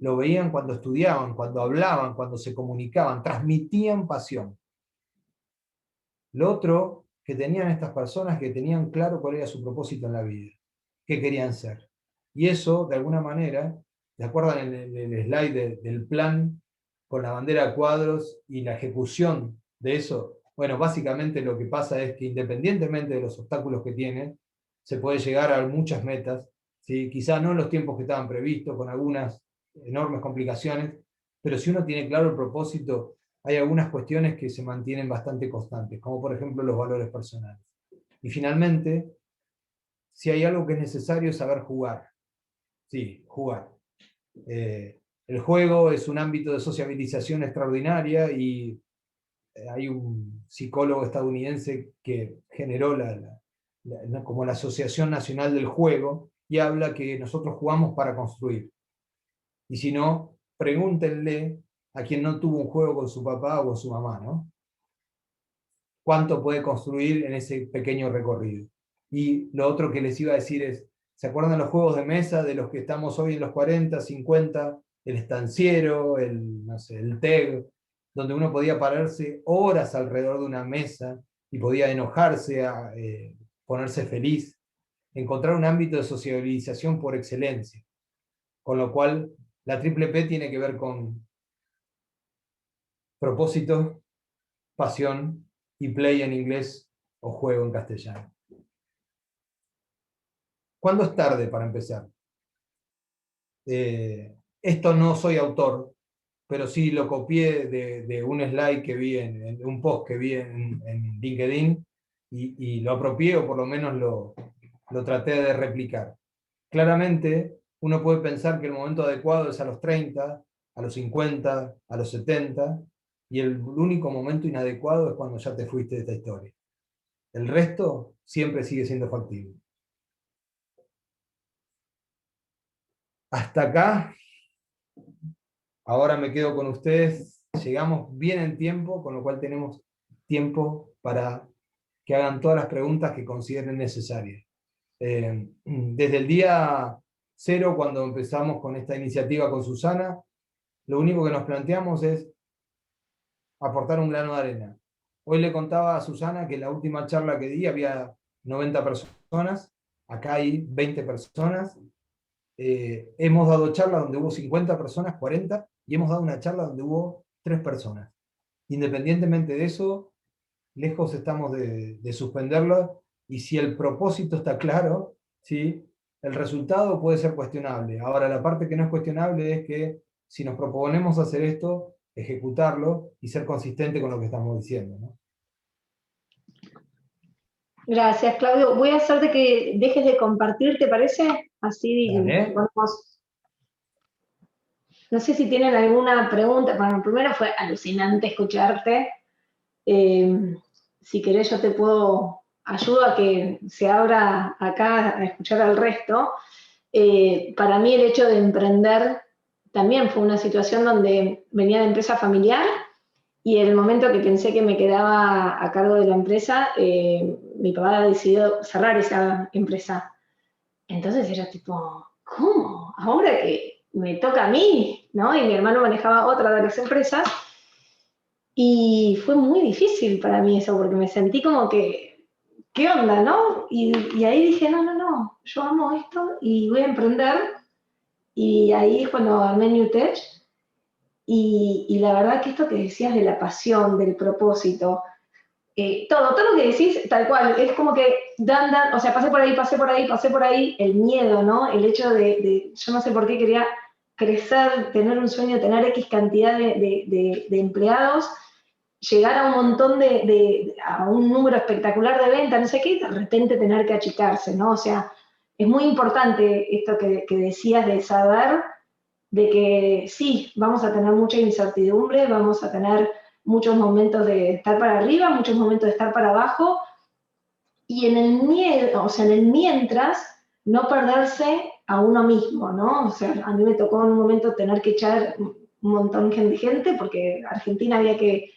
Lo veían cuando estudiaban, cuando hablaban, cuando se comunicaban, transmitían pasión. Lo otro que tenían estas personas que tenían claro cuál era su propósito en la vida, qué querían ser. Y eso, de alguna manera, ¿se acuerdan en el slide del plan con la bandera a cuadros y la ejecución de eso? Bueno, básicamente lo que pasa es que independientemente de los obstáculos que tienen, se puede llegar a muchas metas, ¿sí? Quizá no en los tiempos que estaban previstos, con algunas enormes complicaciones, pero si uno tiene claro el propósito, hay algunas cuestiones que se mantienen bastante constantes, como por ejemplo los valores personales. Y finalmente, si hay algo que es necesario es saber jugar. Sí, jugar. El juego es un ámbito de sociabilización extraordinaria y hay un psicólogo estadounidense que generó como la Asociación Nacional del Juego y habla que nosotros jugamos para construir. Y si no, pregúntenle a quien no tuvo un juego con su papá o con su mamá, ¿no? ¿Cuánto puede construir en ese pequeño recorrido? Y lo otro que les iba a decir es, ¿se acuerdan de los juegos de mesa de los que estamos hoy en los 40, 50? El estanciero, no sé, el TEG, donde uno podía pararse horas alrededor de una mesa y podía enojarse, ponerse feliz, encontrar un ámbito de sociabilización por excelencia. Con lo cual, la triple P tiene que ver con propósito, pasión y play en inglés o juego en castellano. ¿Cuándo es tarde para empezar? Esto no soy autor, pero sí lo copié de un slide que vi, en un post que vi en LinkedIn, y lo apropié, o por lo menos lo traté de replicar. Claramente, uno puede pensar que el momento adecuado es a los 30, a los 50, a los 70, y el único momento inadecuado es cuando ya te fuiste de esta historia. El resto siempre sigue siendo factible. Hasta acá, ahora me quedo con ustedes, llegamos bien en tiempo, con lo cual tenemos tiempo para que hagan todas las preguntas que consideren necesarias. Desde el día 0, cuando empezamos con esta iniciativa con Susana, lo único que nos planteamos es aportar un grano de arena. Hoy le contaba a Susana que en la última charla que di había 90 personas, acá hay 20 personas, hemos dado charlas donde hubo 50 personas, 40, y hemos dado una charla donde hubo 3 personas. Independientemente de eso, lejos estamos de suspenderlo, y si el propósito está claro, ¿sí?, el resultado puede ser cuestionable. Ahora, la parte que no es cuestionable es que si nos proponemos hacer esto, ejecutarlo y ser consistente con lo que estamos diciendo, ¿no? Gracias, Claudio. Voy a hacerte que dejes de compartir, ¿te parece? Así Dale. vamos. No sé si tienen alguna pregunta. Bueno, primero fue alucinante escucharte. Si querés yo te puedo ayudo a que se abra acá a escuchar al resto. Para mí el hecho de emprender también fue una situación donde venía de empresa familiar y en el momento que pensé que me quedaba a cargo de la empresa, mi papá ha decidido cerrar esa empresa. Entonces era tipo, ¿cómo? Ahora que me toca a mí, ¿no? Y mi hermano manejaba otra de las empresas. Y fue muy difícil para mí eso, porque me sentí como que, ¿qué onda, no? Y ahí dije, no, yo amo esto y voy a emprender. Y ahí es cuando armé New Tech. Y la verdad que esto que decías de la pasión, del propósito, todo lo que decís, tal cual, es como que o sea, pasé por ahí, el miedo, ¿no? El hecho yo no sé por qué quería crecer, tener un sueño, tener X cantidad de empleados, llegar a un montón a un número espectacular de ventas, no sé qué, y de repente tener que achicarse, ¿no? O sea, es muy importante esto que decías de saber de que sí, vamos a tener mucha incertidumbre, vamos a tener muchos momentos de estar para arriba, muchos momentos de estar para abajo, y en el miedo, o sea, en el mientras, no perderse a uno mismo, ¿no? O sea, a mí me tocó en un momento tener que echar un montón de gente, porque Argentina había que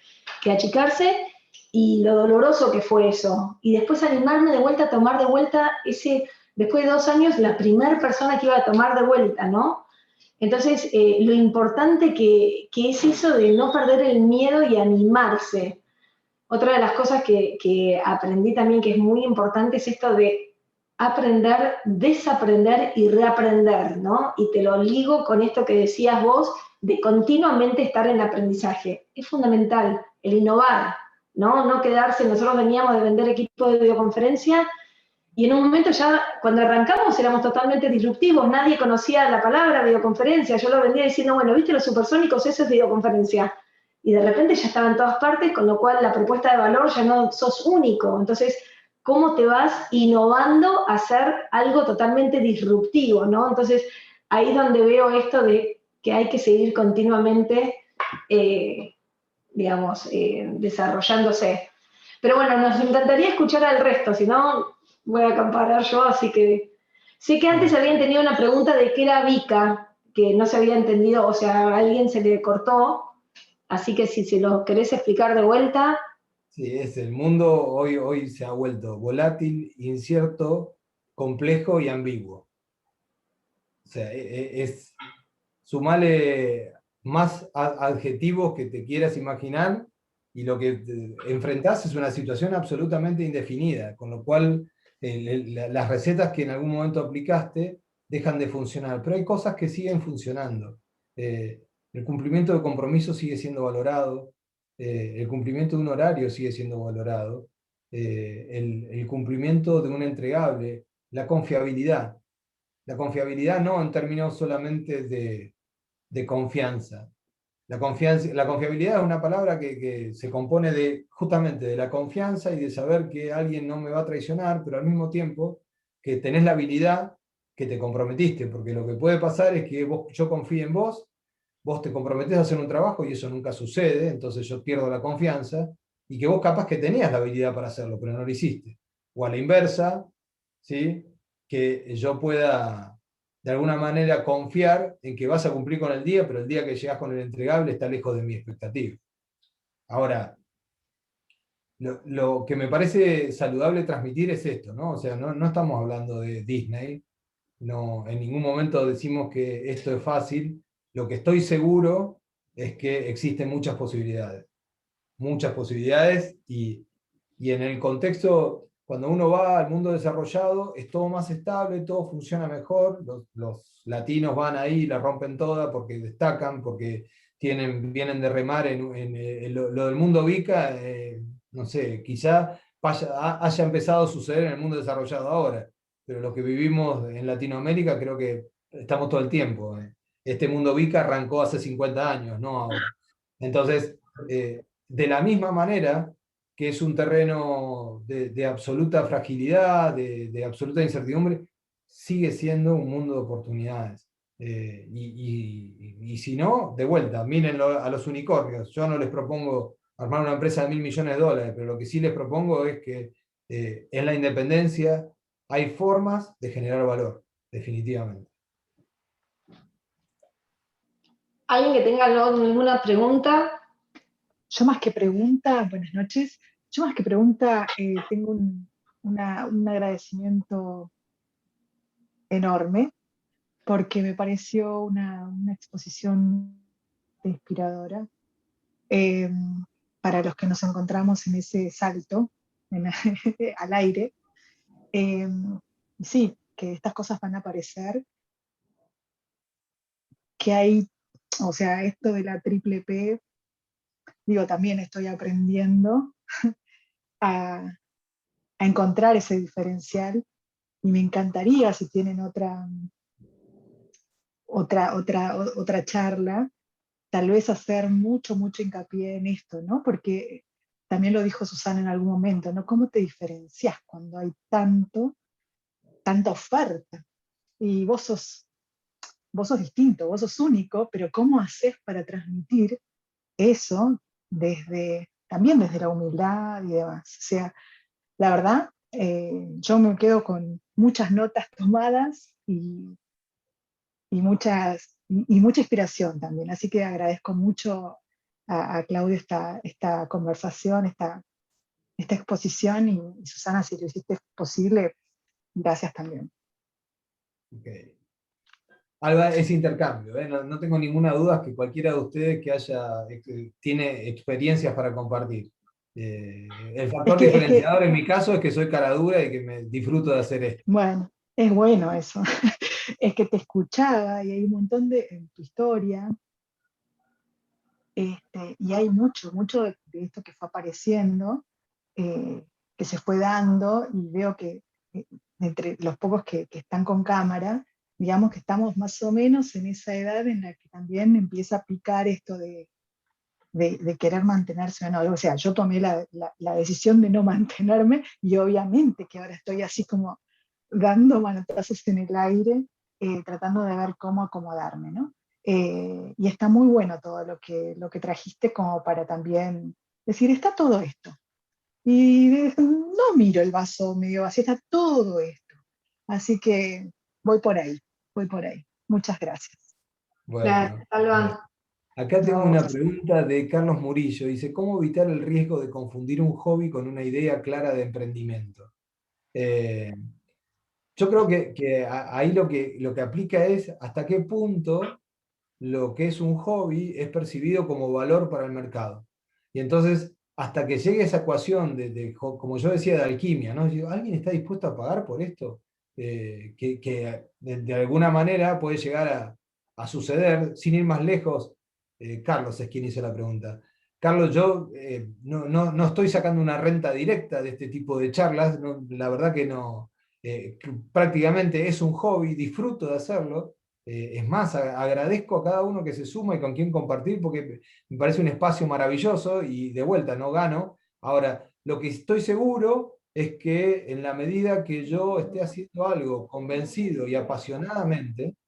achicarse, y lo doloroso que fue eso. Y después animarme de vuelta a tomar de vuelta después de 2 años, la primera persona que iba a tomar de vuelta, ¿no? Entonces, lo importante que es eso de no perder el miedo y animarse. Otra de las cosas que aprendí también que es muy importante es esto de aprender, desaprender y reaprender, ¿no? Y te lo ligo con esto que decías vos, de continuamente estar en aprendizaje. Es fundamental el innovar, ¿no? No quedarse, nosotros veníamos de vender equipos de videoconferencia y en un momento ya, cuando arrancamos, éramos totalmente disruptivos, nadie conocía la palabra videoconferencia, yo lo vendía diciendo, bueno, ¿viste los supersónicos? Eso es videoconferencia. Y de repente ya estaba en todas partes, con lo cual la propuesta de valor ya no sos único. Entonces, ¿cómo te vas innovando a hacer algo totalmente disruptivo, ¿no? Entonces, ahí es donde veo esto de que hay que seguir continuamente, digamos, desarrollándose. Pero bueno, nos encantaría escuchar al resto, si no, voy a acaparar yo, así que sé que antes habían tenido una pregunta de qué era Vika, que no se había entendido, o sea, a alguien se le cortó, así que si se lo querés explicar de vuelta. Sí, el mundo hoy se ha vuelto volátil, incierto, complejo y ambiguo. O sea, sumale más adjetivos que te quieras imaginar y lo que enfrentás es una situación absolutamente indefinida, con lo cual las recetas que en algún momento aplicaste dejan de funcionar, pero hay cosas que siguen funcionando. El cumplimiento de compromisos sigue siendo valorado, el cumplimiento de un horario sigue siendo valorado, el cumplimiento de un entregable, la confiabilidad. La confiabilidad no en términos solamente de confianza. La confiabilidad es una palabra que se compone justamente de la confianza y de saber que alguien no me va a traicionar, pero al mismo tiempo que tenés la habilidad que te comprometiste, porque lo que puede pasar es que yo confíe en vos, vos te comprometés a hacer un trabajo y eso nunca sucede, entonces yo pierdo la confianza, y que vos capaz que tenías la habilidad para hacerlo, pero no lo hiciste. O a la inversa, ¿sí? Que yo pueda de alguna manera confiar en que vas a cumplir con el día, pero el día que llegas con el entregable está lejos de mi expectativa. Ahora, lo que me parece saludable transmitir es esto, ¿no? O sea, no estamos hablando de Disney, no, en ningún momento decimos que esto es fácil. Lo que estoy seguro es que existen muchas posibilidades y en el contexto, cuando uno va al mundo desarrollado, es todo más estable, todo funciona mejor, los latinos van ahí y la rompen toda porque destacan, porque vienen de remar lo del mundo VICA, no sé, quizá haya empezado a suceder en el mundo desarrollado ahora, pero lo que vivimos en Latinoamérica creo que estamos todo el tiempo. Este mundo VICA arrancó hace 50 años, no ahora. Entonces, de la misma manera que es un terreno de absoluta fragilidad, de absoluta incertidumbre, sigue siendo un mundo de oportunidades. Y si no, de vuelta, miren a los unicornios. Yo no les propongo armar una empresa de $1.000 millones, pero lo que sí les propongo es que en la independencia hay formas de generar valor, definitivamente. ¿Alguien que tenga alguna pregunta? Yo más que pregunta, buenas noches, yo más que pregunta tengo un agradecimiento enorme porque me pareció una exposición inspiradora eh, para los que nos encontramos en ese salto al aire. Sí, que estas cosas van a aparecer, que hay, o sea, esto de la triple P, digo, también estoy aprendiendo a encontrar ese diferencial y me encantaría si tienen otra charla, tal vez hacer mucho hincapié en esto, ¿no? Porque también lo dijo Susana en algún momento, ¿no? ¿Cómo te diferencias cuando hay tanta oferta? Y vos sos distinto, vos sos único, pero ¿cómo haces para transmitir eso también desde la humildad y demás? O sea, la verdad, yo me quedo con muchas notas tomadas y mucha inspiración también. Así que agradezco mucho a Claudio esta conversación, esta exposición y Susana, si lo hiciste posible, gracias también. Okay. Alba, es intercambio, ¿eh? No tengo ninguna duda que cualquiera de ustedes que tiene experiencias para compartir. El factor diferenciador en mi caso es que soy cara dura y que me disfruto de hacer esto. Bueno, es bueno eso. Es que te escuchaba y hay un montón en tu historia, y hay mucho de esto que fue apareciendo, que se fue dando, y veo que entre los pocos que están con cámara, digamos que estamos más o menos en esa edad en la que también empieza a picar esto de querer mantenerse o no. O sea, yo tomé la decisión de no mantenerme y obviamente que ahora estoy así como dando manotazos en el aire, tratando de ver cómo acomodarme, ¿no? Y está muy bueno todo lo que trajiste como para también decir, está todo esto. Y no miro el vaso medio vacío, está todo esto. Así que voy por ahí. Muchas gracias. Bueno, acá tengo una pregunta de Carlos Murillo. Dice, ¿cómo evitar el riesgo de confundir un hobby con una idea clara de emprendimiento? Yo creo que ahí lo que aplica es hasta qué punto lo que es un hobby es percibido como valor para el mercado. Y entonces, hasta que llegue esa ecuación como yo decía, de alquimia, ¿no? Digo, ¿alguien está dispuesto a pagar por esto? Que de alguna manera puede llegar a suceder, sin ir más lejos. Carlos es quien hizo la pregunta. Carlos, yo no estoy sacando una renta directa de este tipo de charlas, la verdad que no. Prácticamente es un hobby, disfruto de hacerlo. Es más, agradezco a cada uno que se suma y con quien compartir, porque me parece un espacio maravilloso y de vuelta no gano. Ahora, lo que estoy seguro es que en la medida que yo esté haciendo algo convencido y apasionadamente,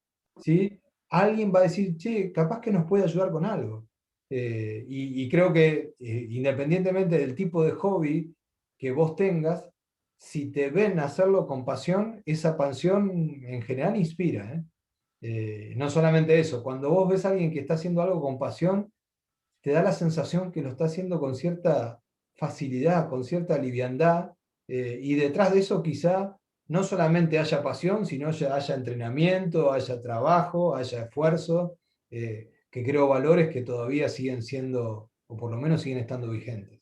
¿sí? Alguien va a decir, che, capaz que nos puede ayudar con algo. Y creo que independientemente del tipo de hobby que vos tengas, si te ven hacerlo con pasión, esa pasión en general inspira, ¿eh? No solamente eso, cuando vos ves a alguien que está haciendo algo con pasión, te da la sensación que lo está haciendo con cierta facilidad, con cierta liviandad, y detrás de eso quizá no solamente haya pasión, sino haya entrenamiento, haya trabajo, haya esfuerzo, que creo valores que todavía siguen siendo, o por lo menos siguen estando vigentes.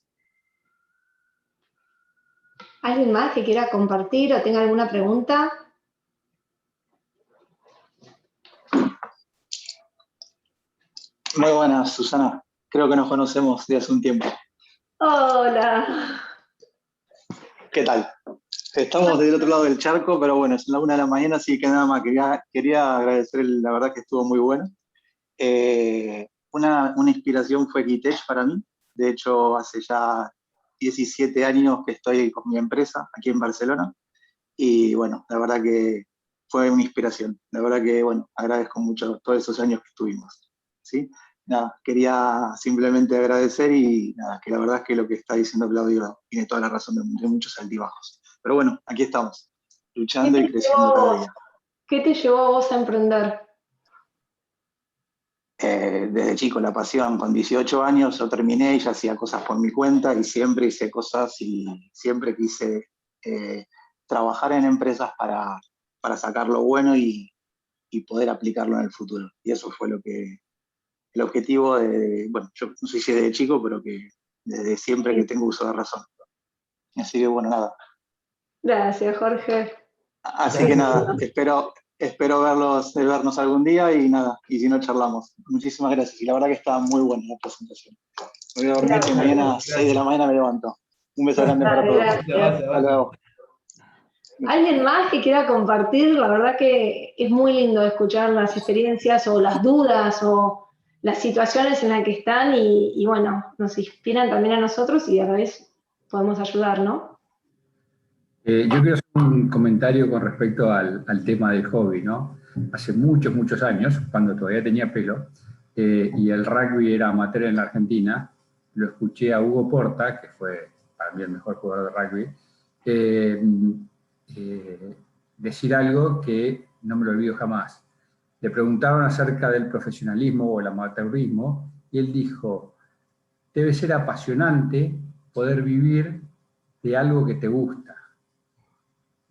¿Alguien más que quiera compartir o tenga alguna pregunta? Muy buenas, Susana. Creo que nos conocemos de hace un tiempo. Hola. ¿Qué tal? Estamos del otro lado del charco, pero bueno, es la 1 de la mañana, así que nada más quería agradecer, la verdad que estuvo muy bueno. una inspiración fue Kitech para mí. De hecho, hace ya 17 años que estoy con mi empresa aquí en Barcelona. Y bueno, la verdad que fue una inspiración. La verdad que, bueno, agradezco mucho todos esos años que estuvimos, ¿sí? Nada, quería simplemente agradecer y nada, que la verdad es que lo que está diciendo Claudio tiene toda la razón de muchos altibajos. Pero bueno, aquí estamos, luchando y creciendo cada día. ¿Qué te llevó a vos a emprender? Desde chico la pasión, con 18 años yo terminé y ya hacía cosas por mi cuenta y siempre hice cosas y siempre quise trabajar en empresas para sacar lo bueno y poder aplicarlo en el futuro. Y eso fue el objetivo de, bueno, yo no sé si desde chico, pero que desde siempre que tengo uso de razón. Así que bueno, nada. Gracias, Jorge. Así que nada, espero vernos algún día y nada, y si no charlamos. Muchísimas gracias. Y la verdad que estaba muy buena la presentación. Me voy a dormir que mañana a 6 de la mañana me levanto. Un beso grande para todos. Hasta luego. ¿Alguien más que quiera compartir? La verdad que es muy lindo escuchar las experiencias o las dudas o las situaciones en las que están y bueno, nos inspiran también a nosotros y a la vez podemos ayudar, ¿no? Yo quiero hacer un comentario con respecto al tema del hobby, ¿no? Hace muchos años, cuando todavía tenía pelo, y el rugby era amateur en la Argentina, lo escuché a Hugo Porta, que fue para mí el mejor jugador de rugby, decir algo que no me lo olvido jamás. Le preguntaron acerca del profesionalismo o el amateurismo, y él dijo, debe ser apasionante poder vivir de algo que te gusta.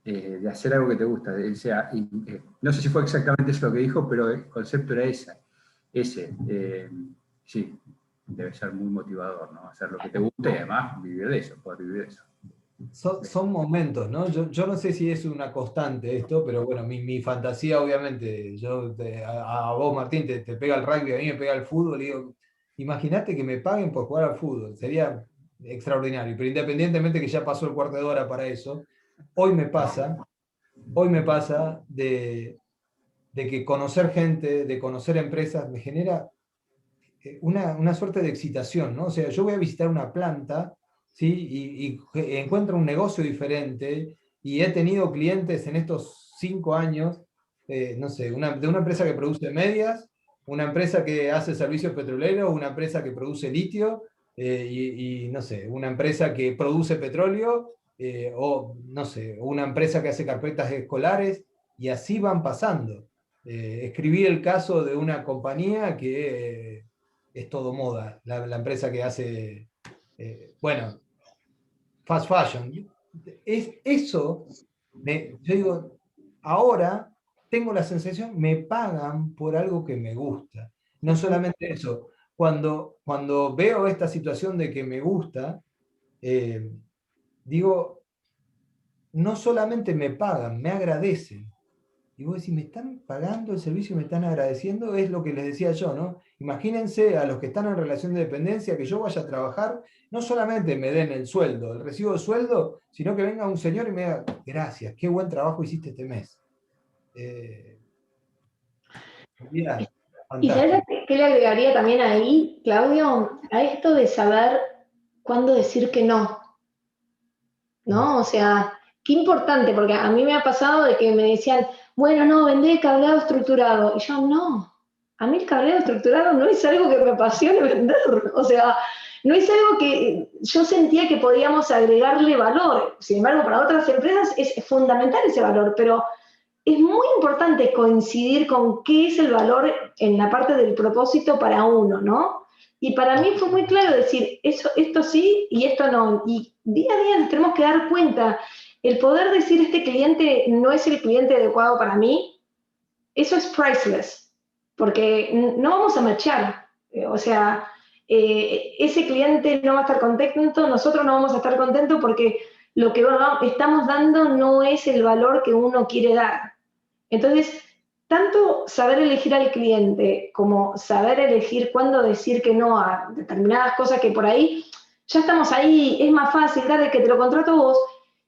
De hacer algo que te gusta. O sea, no sé si fue exactamente eso lo que dijo, pero el concepto era ese. Sí, debe ser muy motivador, ¿no? Hacer lo que te gusta y además vivir de eso, poder vivir de eso. Son momentos, ¿no? Yo no sé si es una constante esto, pero bueno, mi fantasía obviamente, a vos Martín te pega el rugby, a mí me pega el fútbol, y digo, imagínate que me paguen por jugar al fútbol, sería extraordinario, pero independientemente que ya pasó el cuarto de hora para eso, hoy me pasa de que conocer gente, de conocer empresas, me genera una suerte de excitación, ¿no? O sea, yo voy a visitar una planta, ¿sí? y encuentro un negocio diferente, y he tenido clientes en estos 5 años, no sé, de una empresa que produce medias, una empresa que hace servicios petroleros, una empresa que produce litio, y no sé, una empresa que produce petróleo, o no sé, una empresa que hace carpetas escolares, y así van pasando. Escribí el caso de una compañía que es todo moda, la empresa que hace, bueno, fast fashion. Yo digo, ahora tengo la sensación, me pagan por algo que me gusta. No solamente eso, cuando veo esta situación de que me gusta, digo, no solamente me pagan, me agradecen. Y vos decís, me están pagando el servicio y me están agradeciendo, es lo que les decía yo, ¿no? Imagínense a los que están en relación de dependencia, que yo vaya a trabajar, no solamente me den el sueldo, el recibo de sueldo, sino que venga un señor y me diga, gracias, qué buen trabajo hiciste este mes. ¿Y sabes qué le agregaría también ahí, Claudio? A esto de saber cuándo decir que no. ¿No? O sea, qué importante, porque a mí me ha pasado de que me decían, bueno, no, vendé cableado estructurado. Y yo, no, a mí el cableado estructurado no es algo que me apasione vender. O sea, no es algo que yo sentía que podíamos agregarle valor. Sin embargo, para otras empresas es fundamental ese valor, pero es muy importante coincidir con qué es el valor en la parte del propósito para uno, ¿no? Y para mí fue muy claro decir, esto sí y esto no. Y día a día nos tenemos que dar cuenta. El poder decir, este cliente no es el cliente adecuado para mí, eso es priceless, porque no vamos a matchar. O sea, ese cliente no va a estar contento, nosotros no vamos a estar contentos porque lo que estamos dando no es el valor que uno quiere dar. Entonces, tanto saber elegir al cliente como saber elegir cuándo decir que no a determinadas cosas que por ahí ya estamos ahí, es más fácil, dale que te lo contrato vos.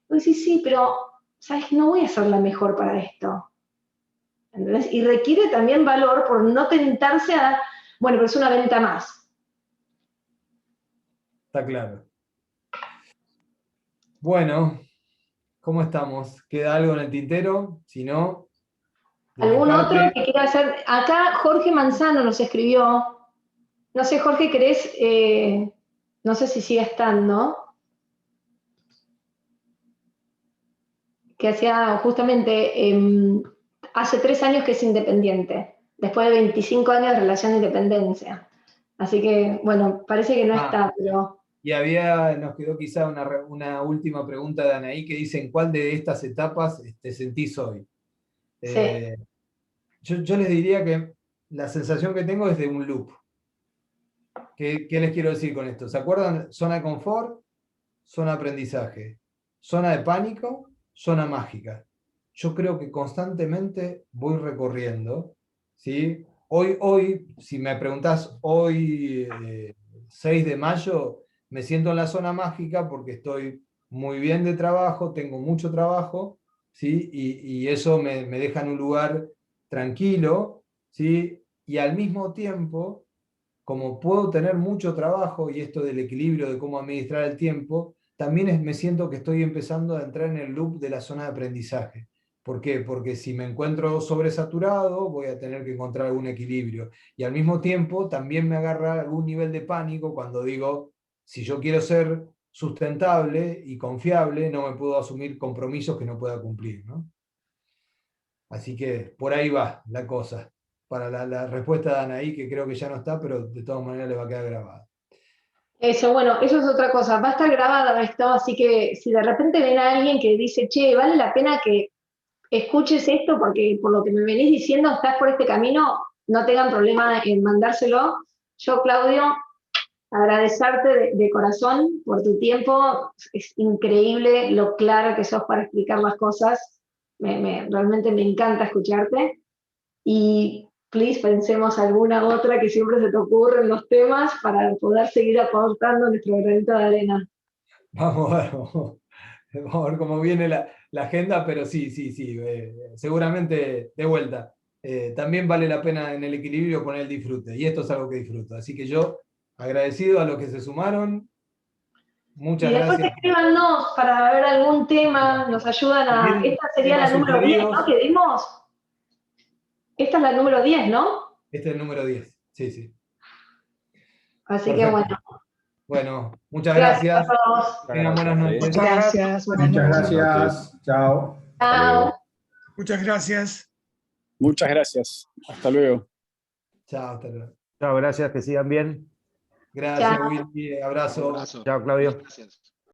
Vos decís, sí, pero ¿sabes? No voy a ser la mejor para esto. ¿Entendés? Y requiere también valor por no tentarse a Bueno, pero es una venta más. Está claro. Bueno, ¿cómo estamos? ¿Queda algo en el tintero? Si no, de mi ¿Algún parte, otro que quiera hacer? Acá Jorge Manzano nos escribió. No sé, Jorge, ¿querés? No sé si sigue estando. Que hacía justamente, hace 3 años que es independiente, después de 25 años de relación de independencia. Así que, bueno, parece que no está, pero... Y nos quedó quizá una última pregunta de Anaí que dice: ¿en cuál de estas etapas te sentís hoy? Sí. Yo les diría que la sensación que tengo es de un loop. ¿Qué les quiero decir con esto? ¿Se acuerdan? Zona de confort, zona de aprendizaje, zona de pánico, zona mágica. Yo creo que constantemente voy recorriendo, ¿sí? Hoy, si me preguntás, hoy, 6 de mayo, me siento en la zona mágica porque estoy muy bien de trabajo, tengo mucho trabajo, ¿sí? Y eso me deja en un lugar tranquilo, ¿sí? Y al mismo tiempo, como puedo tener mucho trabajo y esto del equilibrio de cómo administrar el tiempo, también me siento que estoy empezando a entrar en el loop de la zona de aprendizaje. ¿Por qué? Porque si me encuentro sobresaturado, voy a tener que encontrar algún equilibrio. Y al mismo tiempo, también me agarra algún nivel de pánico cuando digo, si yo quiero ser sustentable y confiable, no me puedo asumir compromisos que no pueda cumplir, ¿no? Así que por ahí va la cosa. Para la respuesta de Anaí, que creo que ya no está, pero de todas maneras le va a quedar grabada. Eso, bueno, eso es otra cosa. Va a estar grabado esto, así que si de repente ven a alguien que dice, che, vale la pena que escuches esto porque por lo que me venís diciendo estás por este camino, no tengan problema en mandárselo. Yo, Claudio, agradecerte de corazón por tu tiempo. Es increíble lo claro que sos para explicar las cosas. Realmente me encanta escucharte. Y please pensemos alguna otra que siempre se te ocurre en los temas para poder seguir aportando nuestro granito de arena. Vamos a ver, vamos a ver cómo viene la agenda, pero sí, seguramente de vuelta. También vale la pena en el equilibrio poner el disfrute, y esto es algo que disfruto. Así que yo, agradecido a los que se sumaron, muchas Y después gracias. escríbanos para ver algún tema, nos ayudan a... Esta sería la Temas número 10, sugeridos. ¿no? Que dimos. Esta es la número 10, ¿no? Este es el número 10, sí. Así Perfecto. que bueno. Bueno, muchas gracias. A todos. Tengan buenas noches. Muchas gracias. Buenas Muchas noches. gracias. Chao. Chao. Muchas gracias. Muchas gracias. Hasta luego. Chao, hasta luego. Chao, gracias, que sigan bien. Gracias, Chao. Willy. Abrazo. Chao, Claudio. Gracias.